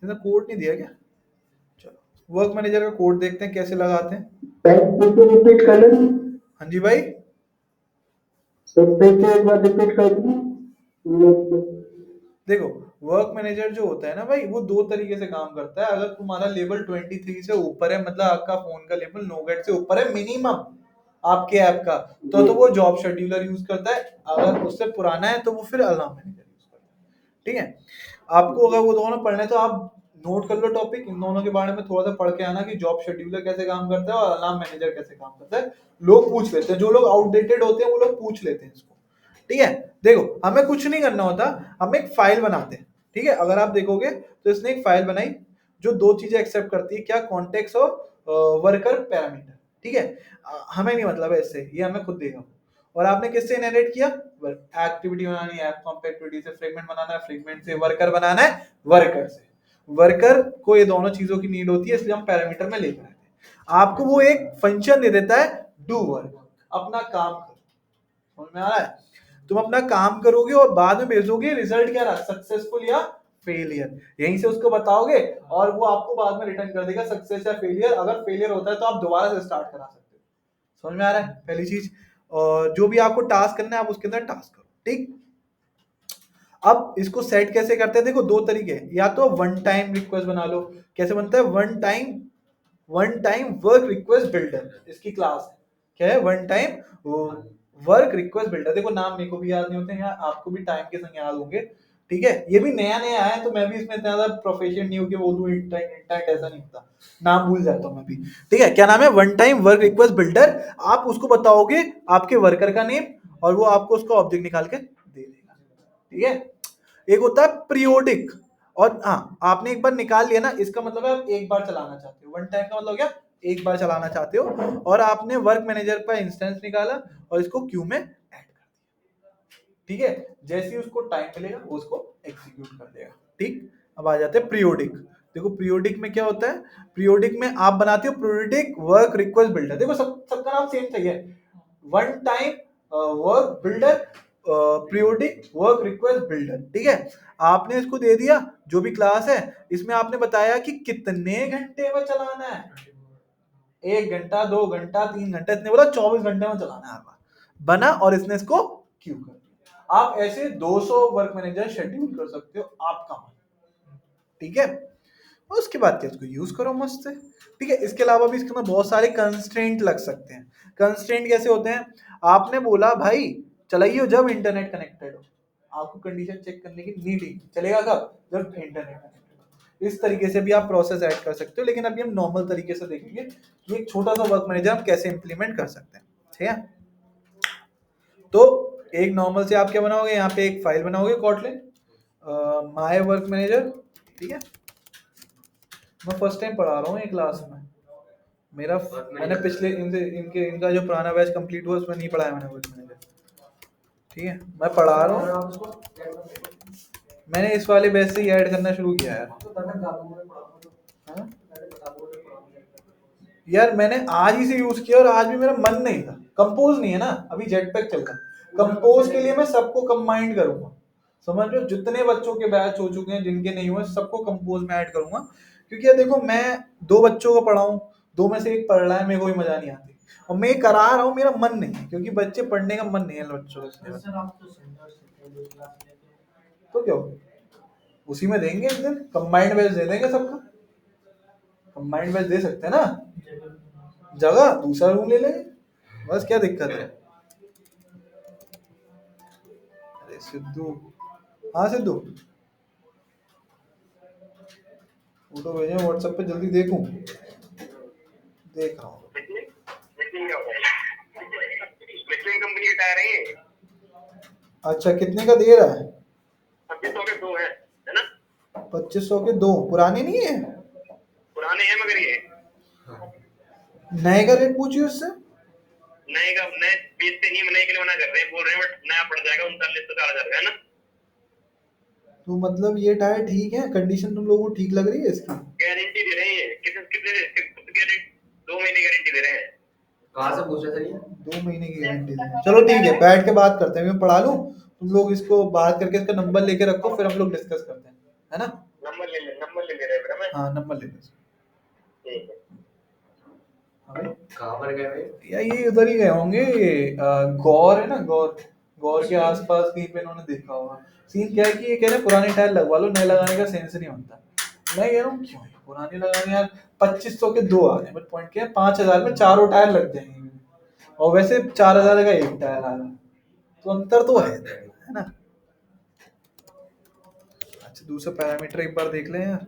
इसने कोड नहीं दिया क्या, चलो वर्क मैनेजर का कोड देखते हैं कैसे लगाते हैं। रिपीट कर लेना। हाँ जी भाई, तो फिर से एक बार रिपीट कर दूं। देखो वर्क मैनेजर जो होता है ना भाई, वो दो तरीके से काम करता है। अगर तुम्हारा लेवल 23 से ऊपर है, मतलब आपका फोन का लेवल नोगेट से ऊपर है मिनिमम आपके ऐप का, तो वो जॉब शेड्यूलर यूज करता है। अगर उससे पुराना है तो वो फिर अलार्म मैनेजर यूज करता है। ठीक है, आपको अगर वो दोनों पढ़ना है तो आप नोट कर लो टॉपिक, इन दोनों के बारे में थोड़ा सा पढ़ के आना कि जॉब शेड्यूलर कैसे काम करता है और अलार्म मैनेजर कैसे काम करता है। लोग पूछ लेते हैं, जो लोग आउटडेटेड होते हैं वो लोग पूछ लेते हैं इसको। ठीक है, देखो हमें कुछ नहीं करना होता, हम एक फाइल बनाते हैं। ठीक है, अगर आप देखोगे तो इसने एक फाइल बनाई जो दो चीजें एक्सेप्ट करती है, क्या, कॉन्टेक्स्ट और वर्कर पैरामीटर। ठीक है, हमें नहीं मतलब है इससे, ये हमें खुद देगा। और आपने किससे इनहेरिट किया, एक्टिविटी बनानी है, एक्टिविटी से फ्रेगमेंट बनाना है, फ्रेगमेंट से वर्कर बनाना है, वर्कर से वर्कर को, ये दोनों चीजों की नीड होती है, इसलिए हम पैरामीटर में लेकर आते हैं। आपको वो एक फंक्शन दे देता है, डू वर्क, अपना काम करो। समझ में आ रहा है, तुम अपना काम करोगे और बाद में भेजोगे रिजल्ट क्या रहा, सक्सेसफुल या फेलियर, यहीं से उसको बताओगे और वो आपको बाद में रिटर्न कर देगा सक्सेस या फेलियर। अगर फेलियर होता है तो आप दोबारा से स्टार्ट करा सकते हो। समझ में आ रहा है पहली चीज। और जो भी आपको टास्क करना है आप उसके अंदर टास्क करो। ठीक, अब इसको सेट कैसे करते हैं, देखो दो तरीके हैं, या तो वन टाइम रिक्वेस्ट बना लो। कैसे बनता है, one time work request builder, इसकी क्लास है। क्या है, one time work request builder. देखो नाम मेरे को भी याद नहीं होते हैं, आपको भी टाइम के संग याद होंगे। ठीक है, ये भी नया नया आया है तो मैं भी इसमें इतना ज्यादा प्रोफेशन नहीं हूँ कि बोल दूं इंटेंट ऐसा नहीं होता, नाम भूल जाता हूँ मैं भी। ठीक है, क्या नाम है, one time work request builder. आप उसको बताओगे आपके वर्कर का नेम और वो आपको उसका ऑब्जेक्ट निकाल के दे देगा। ठीक है, एक होता है पीरियोडिक, और हाँ आपने एक बार निकाल लिया ना, इसका मतलब है आप एक बार चलाना चाहते हो। वन टाइम का मतलब क्या, एक बार चलाना चाहते हो, और आपने वर्क मैनेजर पर इंस्टेंस निकाला और इसको क्यू में ऐड कर दिया। ठीक है, जैसे ही उसको टाइम मिलेगा वो उसको एग्जीक्यूट कर देगा। ठीक, अब आ जाते हैं पीरियोडिक। देखो पीरियोडिक में क्या होता है, पीरियोडिक में आप बनाते हो पीरियोडिक वर्क रिक्वेस्ट बिल्डर। देखो सबका नाम सेम सही है, one time work builder, periodic work request builder. ठीक है, आपने इसको दे दिया जो भी क्लास है, इसमें आपने बताया कि कितने घंटे में चलाना है, 1 घंटा 2 घंटा 3 घंटा, इतने बोला 24 घंटे में चलाना है हर बार, बना और इसने इसको क्यू कर दिया। आप ऐसे 200 वर्क मैनेजर शेड्यूल कर सकते हो आपका मन। ठीक है, और उसके बाद क्या, इसको यूज करो मस्त से। ठीक है, इसके अलावा भी इसके अंदर बहुत सारे कंस्ट्रेंट लग सकते हैं। कंस्ट्रेंट कैसे होते हैं, आपने बोला भाई चलाइए जब इंटरनेट कनेक्टेड हो, आपको कंडीशन चेक करने की नीड ही नहीं। चलेगा कब, जब इंटरनेट कनेक्टेड हो। इस तरीके से भी आप प्रोसेस ऐड कर सकते हो, लेकिन अभी हम नॉर्मल तरीके से देखेंगे कि एक छोटा सा वर्क मैनेजर हम कैसे इंप्लीमेंट कर सकते हैं। ठीक है, तो एक नॉर्मल से आप क्या बनाओगे, यहाँ पे एक फाइल बनाओगे कॉटलिन माय वर्क मैनेजर। ठीक है, मैं फर्स्ट टाइम पढ़ा रहा हूँ ये क्लास में, मेरा मैंने पिछले इनका जो पुराना बैच कंप्लीट हुआ उसमें नहीं पढ़ाया मैंने वर्क मैनेजर। ठीक है, मैं पढ़ा रहा हूँ, मैंने इस वाले बैच से ही ऐड करना शुरू किया है। हाँ? यार मैंने आज ही से यूज किया और आज भी मेरा मन नहीं था, कंपोज नहीं है ना, अभी जेट पैक चल रहा है। कंपोज के लिए मैं सबको कंबाइंड करूंगा, समझ रहे हो, जितने बच्चों के बैच हो चुके हैं जिनके नहीं हुए सबको कंपोज में ऐड करूंगा। क्योंकि यार देखो मैं 2 बच्चों को पढ़ाऊं, 2 में से एक पढ़ रहा है, मेरे को भी मजा नहीं आती, और मैं करा रहा हूँ, मेरा मन नहीं है, क्योंकि बच्चे पढ़ने का मन नहीं है बच्चों का। तो क्या हो, उसी में देंगे एक दिन, कंबाइंड बैच दे देंगे सबका, कंबाइंड बैच दे सकते हैं ना, जगह दूसरा रूम ले लेंगे, बस क्या दिक्कत है। अरे सिद्धू, हाँ सिद्धू, फोटो भेजे व्हाट्सएप पे, जल्दी देखूं, देख रहा हूँ। कंपनी के टायर है ये। अच्छा, कितने का दे रहा है? 2500 के 2 है ना? 2500 के 2 पुराने नहीं है? पुराने हैं मगर ये नए का रेट पूछिए उससे। नए का नए बेचते नहीं, नए के लिए मना कर रहे हैं, बोल रहे हैं बट नया पड़ जाएगा 39,000 का, है ना? तो मतलब ये टायर ठीक है, कंडीशन तुम लोगों को ठीक लग रही है इसकी? गारंटी दे रहे हैं, कितने 2 महीने गारंटी दे रहे हैं। कहाँ से पूछा सर ये? 2 महीने की गारंटी दे रहे हैं। चलो ठीक है, बैठ के बात करते हैं, मैं पढ़ा लूं, तुम लोग इसको बात करके इसका नंबर लेके रखो, फिर हम लोग डिस्कस करते हैं, है ना? नंबर ले रहे हैं। हाँ नंबर ले लो। ठीक है, कहाँ पर गए भाई? या ये उधर ही गए होंगे, गौर है ना, गौर, गौर के आसपास कहीं पे इन्होंने देखा होगा। सीन क्या है कि ये कह रहे हैं पुराने टायर लगवा लो, नए लगाने का सेंस नहीं बनता। मैं कह रहा हूँ क्यों पुराने लगाने यार, 2500 के 2 आ गए, बट पॉइंट क्या है 5000 में चारों टायर लग जाएंगे, और वैसे 4000 का एक टायर आ रहा है, तो अंतर तो है ना। अच्छा, दूसरा पैरामीटर एक बार देख लें यार,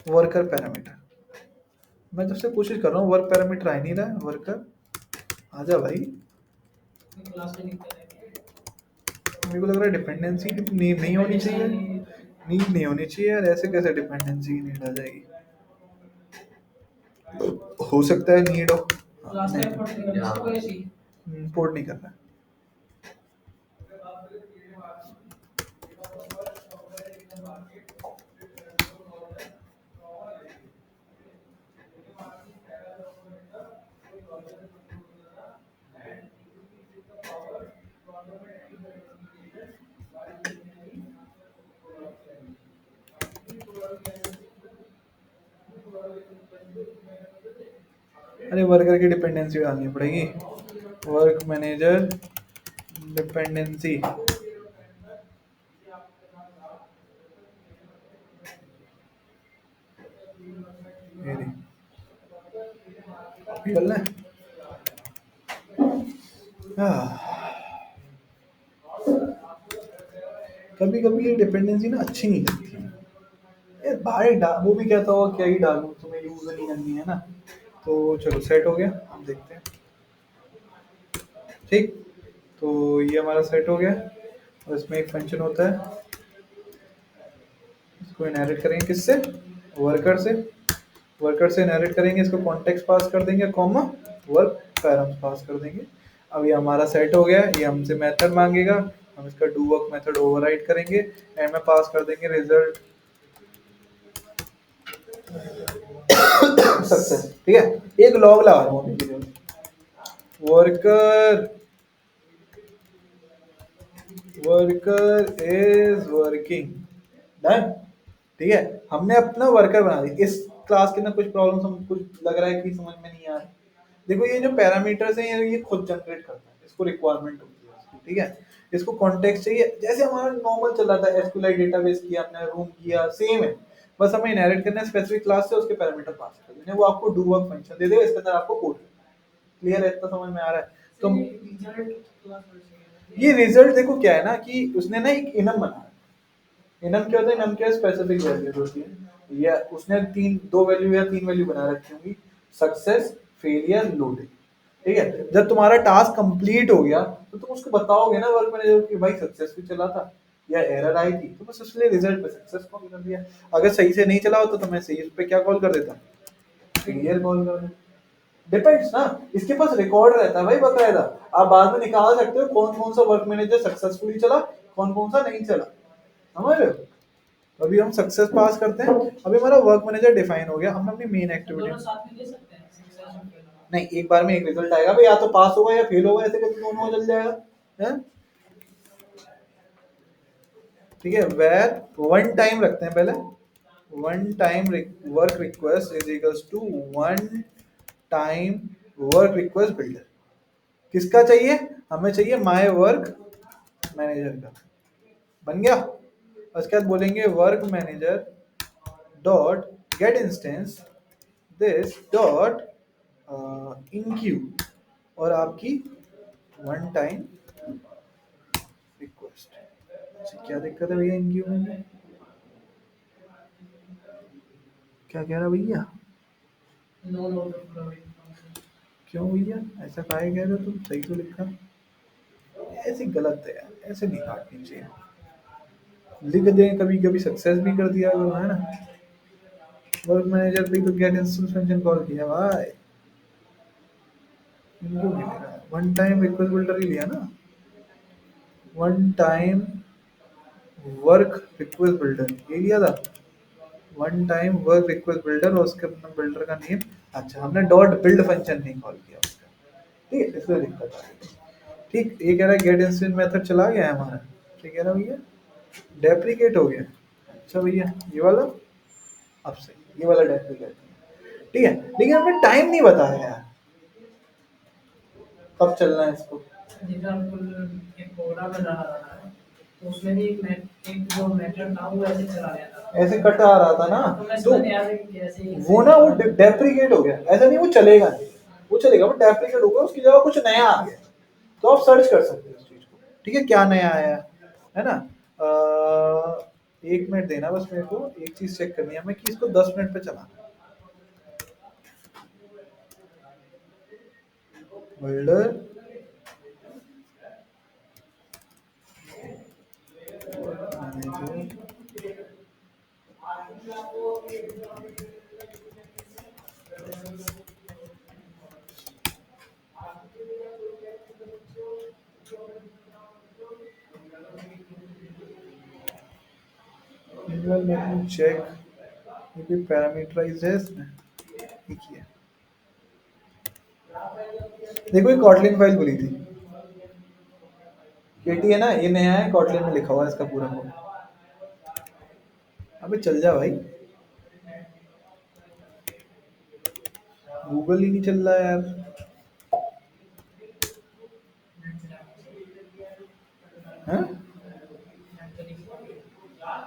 वर्कर पैरामीटर। मैं जब से कोशिश कर रहा हूँ, वर्क पैरामीटर आ ही नहीं रहा है, वर्कर आजा भाई। मेरे को लग रहा है डिपेंडेंसी की नीड नहीं होनी चाहिए, नीड नहीं होनी चाहिए यार, ऐसे कैसे डिपेंडेंसी की नीड आ जाएगी? हो सकता है नीड हो, पोर्ट नहीं कर रहा। अरे वर्कर की डिपेंडेंसी डालनी पड़ेगी, वर्क मैनेजर डिपेंडेंसी, कभी कभी ये डिपेंडेंसी ना अच्छी नहीं लगती है, ये भाई वो भी कहता होगा क्या ही डालूं, तुम्हें यूज नहीं करनी है ना। तो चलो सेट हो गया, हम देखते हैं। ठीक, तो ये हमारा सेट हो गया, और इसमें एक फंक्शन होता है, इसको इनहेरिट करेंगे किससे, वर्कर से, वर्कर से इनहेरिट करेंगे, इसको कॉन्टेक्स्ट पास कर देंगे, कॉमा वर्क पैरम्स पास कर देंगे। अब ये हमारा सेट हो गया, ये हमसे मेथड मांगेगा, हम इसका डू वर्क मेथड ओवरराइड करेंगे, एंड में पास कर देंगे रिजल्ट सक्सेस। ठीक है, एक लॉग लगा रहा हूँ, worker worker is working, done. ठीक है, हमने अपना वर्कर बना दिया। इस क्लास के अंदर कुछ प्रॉब्लम कुछ लग रहा है कि समझ में नहीं आ रहा? देखो ये जो पैरामीटर्स हैं ये खुद जनरेट करता है, इसको रिक्वायरमेंट होती है उसकी, ठीक है। इसको कॉन्टेक्स्ट चाहिए, जैसे हमारा नॉर्मल चल रहा था, एसक्यूएल डेटाबेस किया हमने, रूम किया, सेम है। बस हमें इनहेरिट करना है स्पेसिफिक क्लास से, उसके पैरामीटर पास कर देने, वो आपको डू वर्क फंक्शन दे देगा, इसके अंदर आपको कोड। क्लियर है, इतना समझ में आ रहा है? तो ये रिजल्ट देखो क्या है ना, कि उसने ना एक इनम बनाया। इनम क्या होता है? इनम क्या स्पेसिफिक वैल्यू होती है, या उसने दो वैल्यू या तीन वैल्यू बना रखी होंगी, सक्सेस, फेलियर, लोडिंग। ठीक है, जब तुम्हारा टास्क कंप्लीट हो गया तो तुम उसको बताओगे ना वर्क मैनेजर कि भाई सक्सेसफुल चला था या एरर आई थी, तो बस इसलिए रिजल्ट पे सक्सेस कॉल कर दिया। अगर सही से नहीं चला हो तो मैं सही उस पे क्या कॉल कर देता? फेलियर कॉल कर देता। डिपेंड्स ना, इसके पास रिकॉर्ड रहता है भाई बकायदा। आप बाद में निकाल सकते हो कौन कौन सा वर्क मैनेजर सक्सेसफुली चला, कौन कौन सा नहीं चला, समझ रहे हो? अभी हम सक्सेस पास करते हैं, अभी हमारा वर्क मैनेजर डिफाइन हो गया, हम अपनी मेन एक्टिविटी नहीं, एक बार में एक रिजल्ट आएगा भाई, या तो पास होगा या फेल होगा, ऐसे करके दोनों चल जाएगा है? ठीक है, वेर वन टाइम रखते हैं पहले, one time work request is equals to one time work request builder. किसका चाहिए? हमें चाहिए माय वर्क मैनेजर का। बन गया, उसके बाद बोलेंगे work manager dot gate instance this dot in Q, और आपकी वन टाइम रिक्वेस्ट। क्या दिक्कत है भैया इन क्यू में? क्या कह रहा भैया? क्यों भैया ऐसा काहे कह रहे हो तुम? सही तो लिखा। ऐसे गलत है यार, ऐसे नहीं काटनी चाहिए। लिख दें कभी कभी सक्सेस भी कर दिया करो, है ना? वर्क मैनेजर भी तो गेट इंस्टेंस फंक्शन कॉल किया भाई, इनको नहीं लिखा, वन टाइम रिक्वेस्ट बिल्डर ही लिया ना, one time work request builder ये लिया था। One time work request builder और उसके बिल्डर का नेम, अच्छा हमने डॉट बिल्ड फंक्शन नहीं कॉल किया उसका, ठीक है, इसलिए दिक्कत आ रही है। ठीक, ये कह रहा है गेट इंस्टेंस मेथड चला गया है हमारा, ठीक है ना भैया? डेप्रिकेट हो गया, अच्छा भैया ये वाला, अब सही, ये वाला डेप्रिकेट, ठीक है। लेकिन हमने टाइम नहीं बताया यार, कब चलना है इसको। जैसे हम एक प्रोग्राम बना रहा था, तो उसमें भी एक जो मेथड था वो ऐसे चला गया था, ऐसे कट आ रहा था ना, तो वो ना वो डेप्रिकेट हो गया, ऐसा नहीं वो चलेगा नहीं, वो चलेगा, वो डेप्रिकेट होगा, उसकी जगह कुछ नया आ गया, तो आप सर्च कर सकते हो उस चीज को, ठीक है, क्या नया आया है ना। एक मिनट देना बस मेरे को, एक चीज चेक करनी है हमें कि इसको 10 मिनट पे चलाना है। Builder manager let me check, ये भी पैरामीटराइज है इसमें, ठीक है। देखो ये कॉटलिन फाइल खुली थी, केटी है ना, ये नया है, कॉटलिन में लिखा हुआ है इसका पूरा कोड। अबे चल जा भाई, गूगल ही नहीं चल रहा यार। हैं?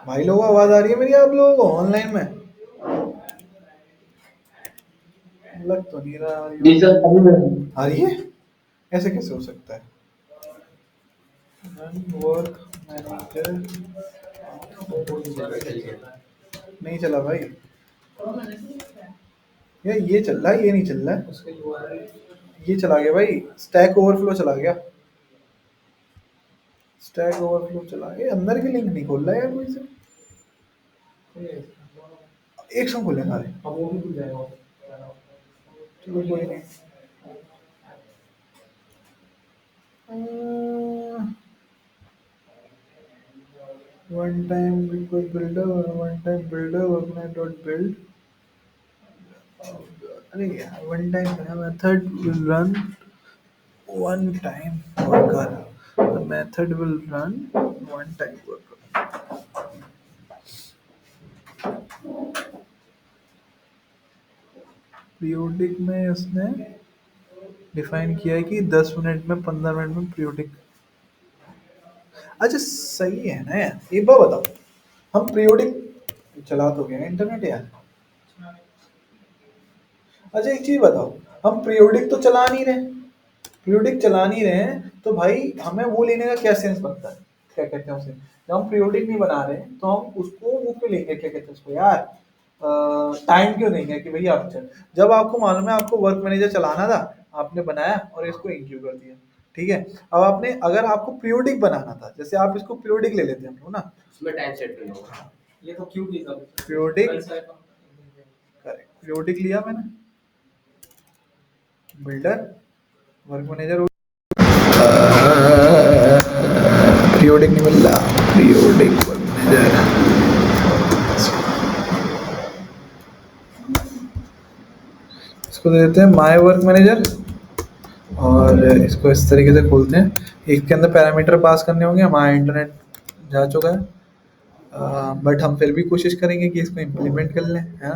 भाई लोगों आवाज आ रही है मेरी आप लोगों को ऑनलाइन में? लग तो नहीं रहा आ रही है, ऐसे कैसे हो सकता है? वर्क मैनेजर नहीं चला भाई, ये चल रहा है, ये नहीं चल रहा है, ये चला गया भाई, स्टैक ओवरफ्लो चला गया, स्टैक ओवरफ्लो चला गया, अंदर की लिंक नहीं खोल रहा है यार कोई से, एक संग खोले हमारे, चलो कोई नहीं। One time request builder one time builder workman dot build अरे यार one time method will run one time worker the method will run one time worker periodic में उसने डिफाइन किया है कि 10 मिनट में 15 मिनट में पीरियोडिक अच्छा सही है ना यार एक बार बताओ हम पीरियोडिक चला तो गया इंटरनेट यार अच्छा एक चीज बताओ हम पीरियोडिक तो चला नहीं रहे पीरियोडिक चला नहीं रहे हैं तो भाई हमें वो लेने का क्या सेंस बनता है क्या कहते हैं उसे जब हम पीरियोडिक नहीं बना रहे तो हम उसको वो क्यों लेंगे क्या कहते हैं उसको यार टाइम क्यों देंगे कि भैया आप चल जब आपको मालूम है आपको वर्क मैनेजर चलाना था आपने बनाया और इसको इंक्लूड कर दिया ठीक है अब आपने अगर आपको पीरियोडिक बनाना था जैसे आप इसको पीरियोडिक ले लेते हैं हम लोग ना उसमें टाइम सेट करना होगा ये तो क्यों की पीरियोडिक करेक्ट पीरियोडिक लिया मैंने बिल्डर वर्क मैनेजर पीरियोडिक नहीं मिल रहा पीरियोडिक वर्क मैनेजर इसको दे देते हैं माय वर्क मैनेजर और इसको इस तरीके से खोलते हैं एक के अंदर पैरामीटर पास करने होंगे हमारा इंटरनेट जा चुका है बट हम फिर भी कोशिश करेंगे कि इसको इम्प्लीमेंट कर लें है ना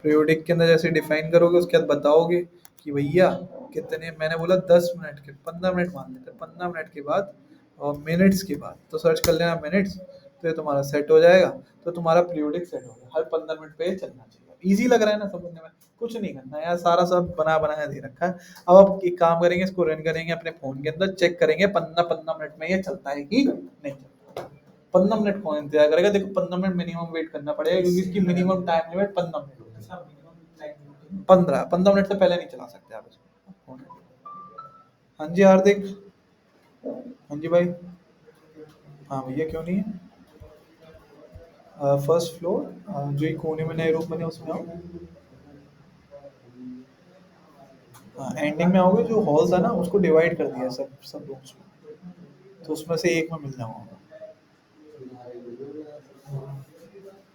पीरियोडिक के अंदर जैसे डिफाइन करोगे उसके बाद बताओगे कि भैया कितने मैंने बोला 10 मिनट के 15 मिनट मान लेते हैं 15 मिनट के बाद और मिनट्स के बाद तो सर्च कर लेना मिनट्स तो ये तुम्हारा सेट हो जाएगा तो तुम्हारा पीरियोडिक सेट हो गया हर 15 मिनट पे ये चलना चाहिए इजी लग रहा है ना समझने में कुछ नहीं करना यार सारा सब बना बनाया दे रखा है अब आप एक काम करेंगे इसको रन करेंगे अपने फोन के अंदर चेक करेंगे 15 मिनट में ये चलता है कि नहीं चलता 15 मिनट कौन इंतजार करेगा देखो 15 मिनट मिनिमम वेट करना पड़ेगा क्योंकि इसकी minimum time limit 15 minute 15 minute से पहले नहीं चला सकते आप इसको हाँ जी हार्दिक हाँ जी भाई हाँ भैया क्यों नहीं है फर्स्ट फ्लोर जो एक कोने में नए रूम बने उसमें आओ एंडिंग में आओगे जो हॉल था ना उसको डिवाइड कर दिया सब सब रूम्स में तो उसमें से एक में मिल जाऊंगा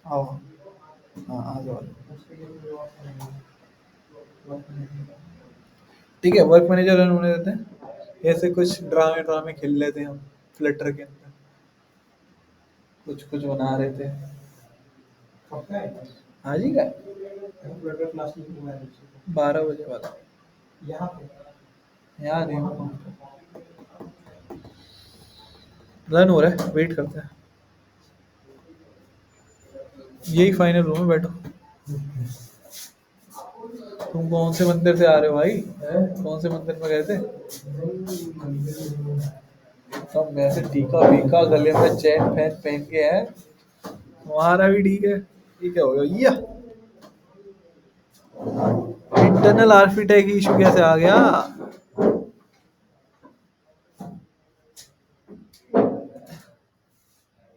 आओ हाँ आ जाओ ठीक है वर्क मैनेजर रन होने देते हैं ऐसे कुछ ड्रामे ड्रामे खेल लेते हैं हम फ्लटर के अंदर कुछ कुछ बना रहे थे हाँ जी का 12 बजे वाला यहाँ नहीं हूँ रन हो रहा है वेट करते हैं यही फाइनल रूम है बैठो तुम कौन से मंदिर से आ रहे हो भाई कौन से मंदिर में गए थे सब वैसे टीका वीका गले में चैन फैन पहन के है तुम्हारा भी ठीक है ये क्या हो गया ये इंटरनल आर्किटेक्ट इशू कैसे आ गया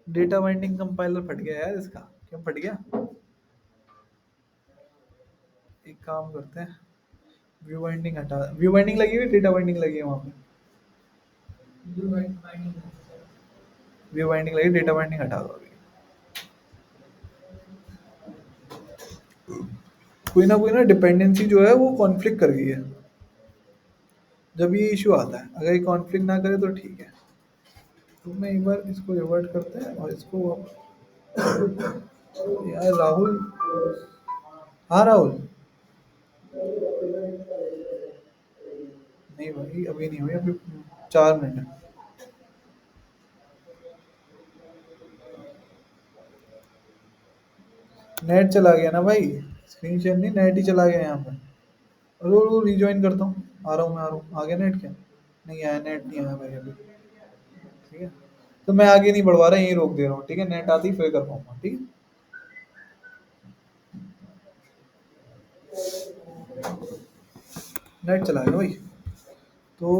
डेटा बाइंडिंग कंपाइलर फट गया यार इसका क्यों फट गया एक काम करते हैं व्यू बाइंडिंग हटा व्यू बाइंडिंग लगी हुई डेटा बाइंडिंग लगी है वहाँ पे व्यू बाइंडिंग लगी डेटा बाइंडिंग हटा दो अभी कोई ना डिपेंडेंसी जो है वो कॉन्फ्लिक्ट कर गई है जब ये इशू आता है अगर ये कॉन्फ्लिक्ट ना करे तो ठीक है तो मैं एक बार इसको रिवर्ट करते हैं और इसको यार राहुल हाँ राहुल नहीं भाई अभी नहीं हुई अभी 4 मिनट है नेट चला गया ना भाई स्क्रीन शेयर नहीं नेट ही चला गया यहाँ पे रो रिज्वाइन करता हूँ आ रहा हूँ मैं आ रहा हूँ आ गया नेट क्या नहीं आया नेट नहीं आया भाई अभी ठीक है तो मैं आगे नहीं बढ़वा रहा यहीं रोक दे रहा हूँ ठीक है नेट आती फिर कर पाऊंगा ठीक है नेट चला गया भाई तो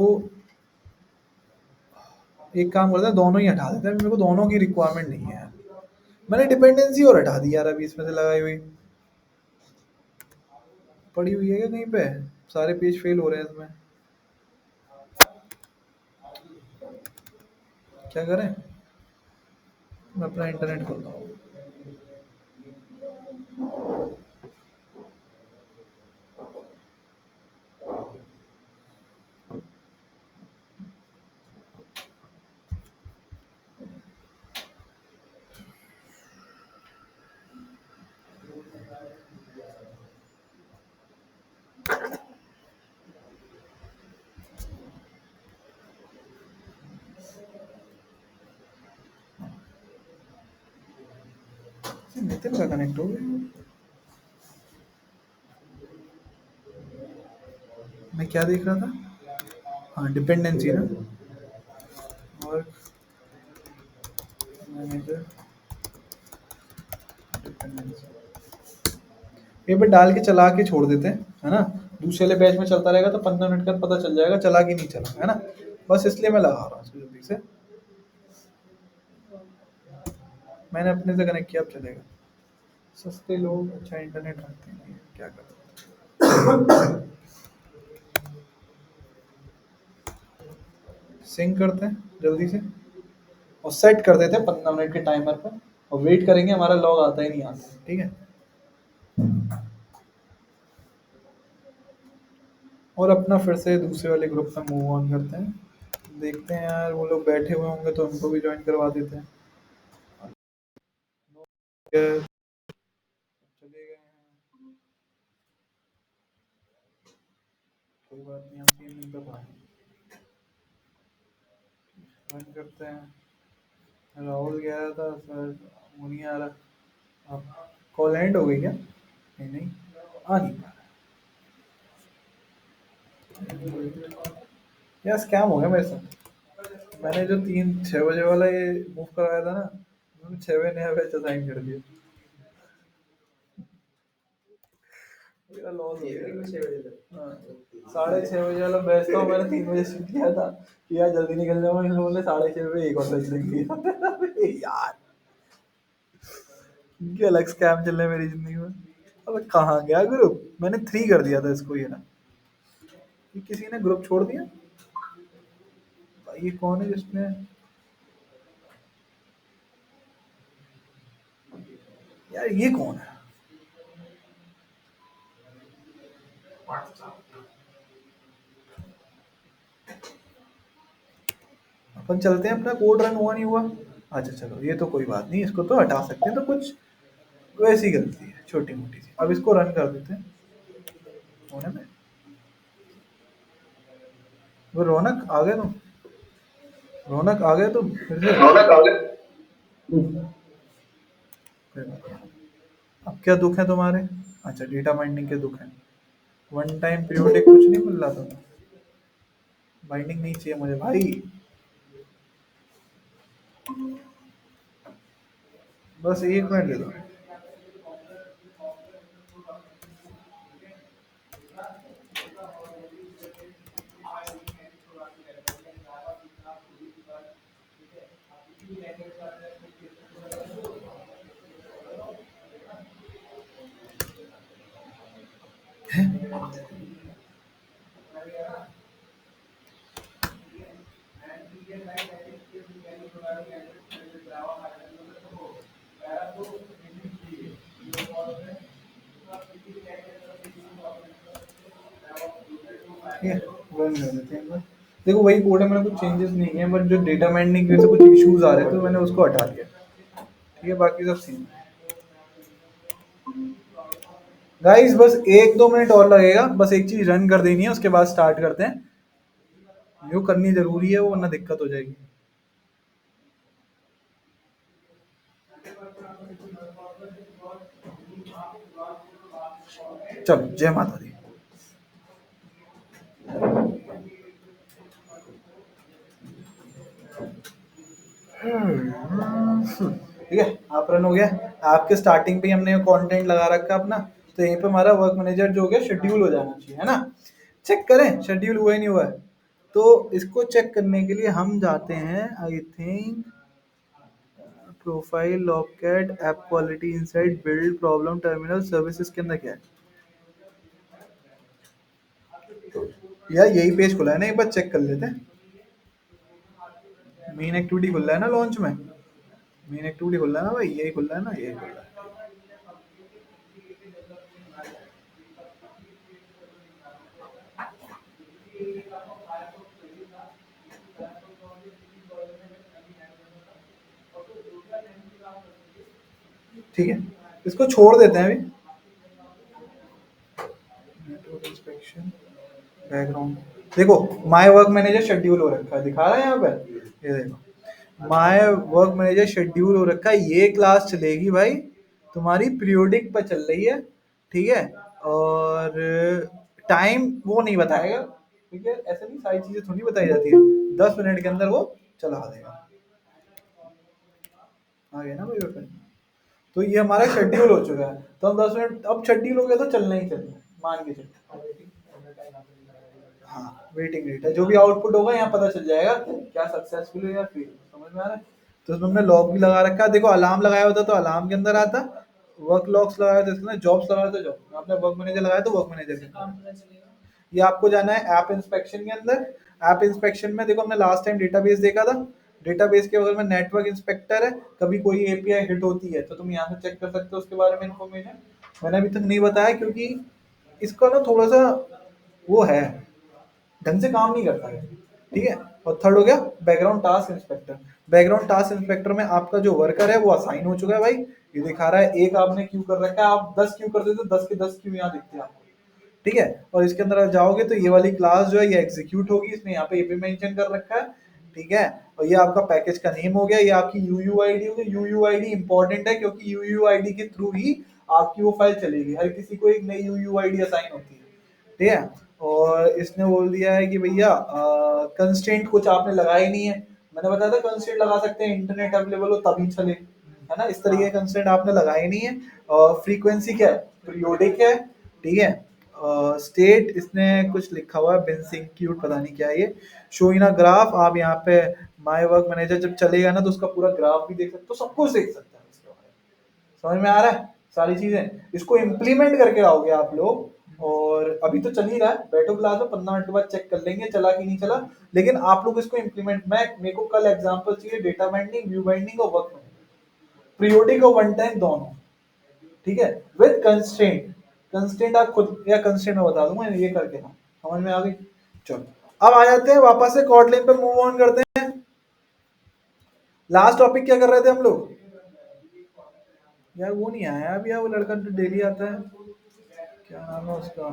एक काम करते हैं दोनों ही हटा देते हैं मेरे को दोनों की रिक्वायरमेंट नहीं है यार मैंने डिपेंडेंसी और हटा दी यार अभी इसमें से लगाई हुई पड़ी हुई है क्या कहीं पे सारे पेज फेल हो रहे हैं इसमें क्या करें? मैं अपना इंटरनेट खोलता हूँ। नितिन का कनेक्ट हो गया। मैं क्या देख रहा था? हाँ, डिपेंडेंसी ना। और मैनेजर डिपेंडेंसी ये पे डाल के चला के छोड़ देते हैं, है ना? दूसरे वाले बैच में चलता रहेगा तो 15 मिनट का पता चल जाएगा चला कि नहीं चला, है ना? बस इसलिए मैं लगा रहा हूँ इसको जल्दी से। मैंने अपने से कनेक्ट किया, अब चलेगा। सस्ते लोग अच्छा इंटरनेट रखते हैं, क्या करें? सिंक करते हैं जल्दी से और सेट कर देते हैं 15 मिनट के टाइमर पर, और वेट करेंगे, हमारा लॉग आता ही नहीं आता, ठीक है? और अपना फिर से दूसरे वाले ग्रुप में मूव ऑन करते हैं। देखते हैं यार, वो लोग बैठे हुए होंगे तो उनको भी ज्वाइन करवा देते हैं। चले गए हैं, कोई बात नहीं, हम 3 दिन तक आए। ज्वाइन करते हैं। राहुल गया था सर, वो नहीं आ रहा। अब कॉल एंड हो गई क्या? नहीं नहीं, आ नहीं पा रहा यार, स्कैम हो गया मेरे साथ। मैंने जो 6 बजे वाला ये मूव करवाया था ना, मैंने 6 बजे नया बैच असाइन कर दिया। मेरा लॉस हो गया। 6 बजे तक, हाँ। 6:30 बजे वाला बैच था, मैंने 3 बजे शिफ्ट किया था कि यार जल्दी निकल जाऊंगा, इन लोगों ने 6:30 बजे एक और बैच लिख दिया। यार, इनके अलग स्कैम चल रहे हैं मेरी जिंदगी में। अब कहाँ गया ग्रुप? मैंने 3 कर दिया था इसको, ये ना, ये किसी ने ग्रुप छोड़ दिया। भाई ये कौन है जिसने, यार ये कौन है? अपन चलते हैं, अपना कोड रन हुआ नहीं हुआ। अच्छा चलो, ये तो कोई बात नहीं, इसको तो हटा सकते हैं, तो कुछ वैसी गलती है छोटी मोटी सी। अब इसको रन कर देते हैं होने में। वो रौनक आ गए तुम? रौनक आ गए तुम फिर से? रौनक आ गए। अब क्या दुख है तुम्हारे? अच्छा, डेटा माइनिंग के दुख है। वन टाइम पीरियोडिक कुछ नहीं मिल रहा था? बाइंडिंग नहीं चाहिए मुझे भाई, बस 1 मिनट दे दो। ठीक है, रन कर देते हैं एक बार। देखो वही कोड है, मैंने कुछ चेंजेस नहीं है, बट जो डेटा माइनिंग की वजह से कुछ इश्यूज आ रहे थे तो मैंने उसको हटा दिया। ठीक है, बाकी सब सेम है। गाइस बस 1-2 मिनट और लगेगा, बस एक चीज रन कर देनी है, उसके बाद स्टार्ट करते हैं। जो करनी जरूरी है वो, वरना दिक्कत हो जाएगी। चलो, जय माता दी। ठीक है, आप रन हो गया। आपके स्टार्टिंग पे ही हमने कंटेंट लगा रखा अपना, तो यहीं पे हमारा वर्क मैनेजर जो हो गया, शेड्यूल हो जाना चाहिए, है ना? चेक करें शेड्यूल हुआ ही नहीं हुआ है। तो इसको चेक करने के लिए हम जाते हैं, I think, profile, locket, app quality, inside, build, problem, terminal, services के अंदर क्या है? यार यही पेज खुला है ना, एक बार चेक कर लेते हैं। मेन एक्टिविटी खुल रहा है ना लॉन्च में, मेन एक्टिविटी खुल रहा है ना भाई, यही खुल रहा है ना, यही खुल रहा है। ठीक है, इसको छोड़ देते हैं अभी। नेटवर्क इंस्पेक्शन, बैकग्राउंड, देखो माय वर्क मैनेजर शेड्यूल हो रखा है, दिखा रहा है यहाँ पे, ये देखो माय वर्क मैनेजर शेड्यूल हो रखा है। ये क्लास चलेगी भाई तुम्हारी पीरियोडिक पर चल रही है, ठीक है। और टाइम वो नहीं बताएगा, ठीक है, ऐसे नहीं सारी चीजें थोड़ी बताई जाती है, 10 मिनट के अंदर वो चला देगा। आ गया ना भाई वेपन। तो ये हमारा शेड्यूल हो चुका है, तो हम 10 मिनट, अब शेड्यूल हो गया तो चलना ही चलना है, मान के चलते। हाँ, वेटिंग रेट है, जो भी आउटपुट होगा यहाँ पता चल जाएगा क्या सक्सेसफुल है या फेल, समझ में आ रहा है। तो इसमें हमने लॉग भी लगा रखा है, देखो अलार्म लगाया होता तो अलार्म के अंदर आता, वर्क लॉग्स लगाया होता इसके अंदर, जॉब्स लगाया तो जॉब, आपने वर्क मैनेजर लगाया तो वर्क मैनेजर के अंदर। ये आपको जाना है ऐप इंस्पेक्शन के अंदर। ऐप इंस्पेक्शन में देखो हमने लास्ट टाइम डेटाबेस देखा था, डेटाबेस के बगल में नेटवर्क इंस्पेक्टर है, कभी कोई एपीआई हिट होती है तो तुम यहाँ से चेक कर सकते हो उसके बारे में इंफॉर्मेशन। मैंने अभी तक नहीं बताया क्योंकि इसका ना थोड़ा सा वो है, ढंग से काम नहीं करता है, ठीक है। और थर्ड हो गया background task inspector. Background task inspector में आपका जो वर्कर है वो असाइन हो चुका है भाई, ये दिखा रहा है एक आपने क्यू कर रखा है, आप 10 क्यू कर देते तो 10 के 10 क्यू यहाँ दिखते हैं आपको, ठीक है। और इसके अंदर आप जाओगे तो ये वाली क्लास जो है ये एग्जीक्यूट होगी, इसमें यहाँ पे ये भी मेंशन कर रखा है, ठीक है। और ये आपका पैकेज का नेम हो गया, ये आपकी यूयूआईडी होगी। यूयूआईडी इंपॉर्टेंट है क्योंकि यूयूआईडी के थ्रू ही आपकी वो फाइल चलेगी, हर किसी को एक नई यूयूआईडी असाइन होती है, ठीक है। और इसने बोल दिया है कि भैया कंस्ट्रेंट कुछ आपने लगाया ही नहीं है, मैंने बताया था कंस्ट्रेंट लगा सकते हैं इंटरनेट अवेलेबल हो तभी चले, है ना, इस तरीके का कंस्ट्रेंट आपने लगाया ही नहीं है। और फ्रीक्वेंसी क्या है, पीरियोडिक है, ठीक है। स्टेट इसने कुछ लिखा हुआ है बिनसिंग क्यूट, पता नहीं क्या है ये। शो इन अ ग्राफ, आप यहाँ पे माय वर्क मैनेजर जब चलेगा ना तो उसका पूरा ग्राफ भी देख सकते हो, सब कुछ देख सकते हैं इसके बारे में। समझ में आ रहा है सारी चीजें, इसको इम्प्लीमेंट करके आओगे आप लोग। और अभी तो चल ही रहा है, बैठो क्लास में 15 मिनट के बाद चेक कर लेंगे चला कि नहीं चला, लेकिन आप लोग इसको इम्प्लीमेंट, मैं मेरे को कल एग्जांपल चाहिए डेटा बाइंडिंग, व्यू बाइंडिंग और वर्क पीरियोडिक और वन टाइम दोनों, ठीक है, विद कंस्ट्रेंट। कंस्ट्रेंट आप खुद या कंस्ट्रेंट में बता दूंगा ये करके ना, समझ में आ गई। चलो अब आ जाते हैं वापस से कॉटलिन पे, मूव ऑन करते हैं। लास्ट टॉपिक क्या कर रहे थे हम लोग यार, वो नहीं आया अभी यार, वो लड़का तो डेली आता है, क्या नाम है उसका,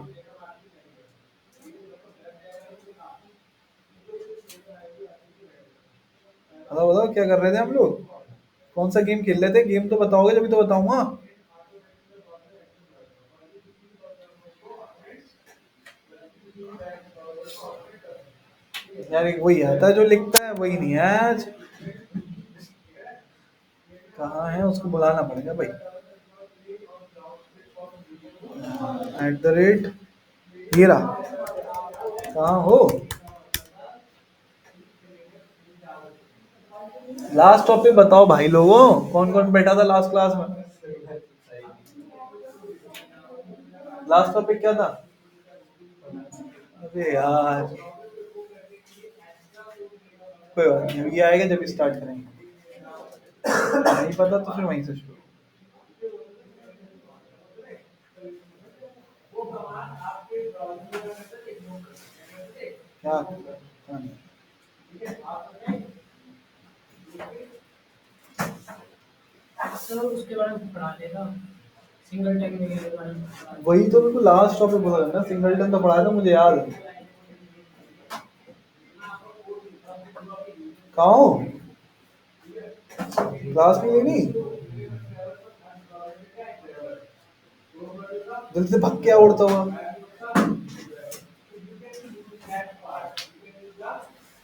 बताओ बताओ क्या कर रहे थे हम लोग, कौन सा गेम खेल रहे थे, गेम तो बताओगे जब तो बताऊंगा। यार एक वही आता है जो लिखता है, वही नहीं है आज, कहाँ है उसको बुलाना पड़ेगा भाई। @ हीरा, कहाँ हो। लास्ट टॉपिक बताओ भाई लोगों, कौन कौन बैठा था लास्ट क्लास में, लास्ट टॉपिक क्या था। अरे यार कोई बात नहीं, ये आएगा जब स्टार्ट करेंगे, नहीं पता तो फिर वहीं से शुरू। क्या पता नहीं। सर उसके बारे में पढ़ा देगा, सिंगलटन में के बारे में। वही तो मेरे को लास्ट टॉपिक बोला था ना, सिंगलटन तो पढ़ाया था मुझे याद है। कहाँ हो, क्लास में ही नहीं, जल्दी से भग के उड़ता हुआ।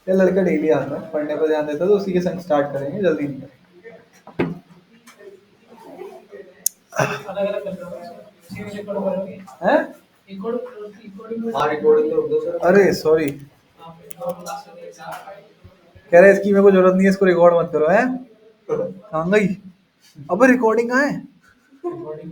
ये लड़का डेली आता है, पढ़ने पर ध्यान देता है, तो उसी के संग स्टार्ट करेंगे, जल्दी नहीं करेंगे। अलग अलग कर रहा हूँ, इसी में रिकॉर्ड करोगे। हैं? रिकॉर्डिंग तो दो सर। अरे सॉरी, आप रिकॉर्ड क्लास में कह रहे इसकी मेरे को जरूरत नहीं है, इसको रिकॉर्ड मत करो, हैं कहाँ गई, अब रिकॉर्डिंग कहाँ है। रिकॉर्डिंग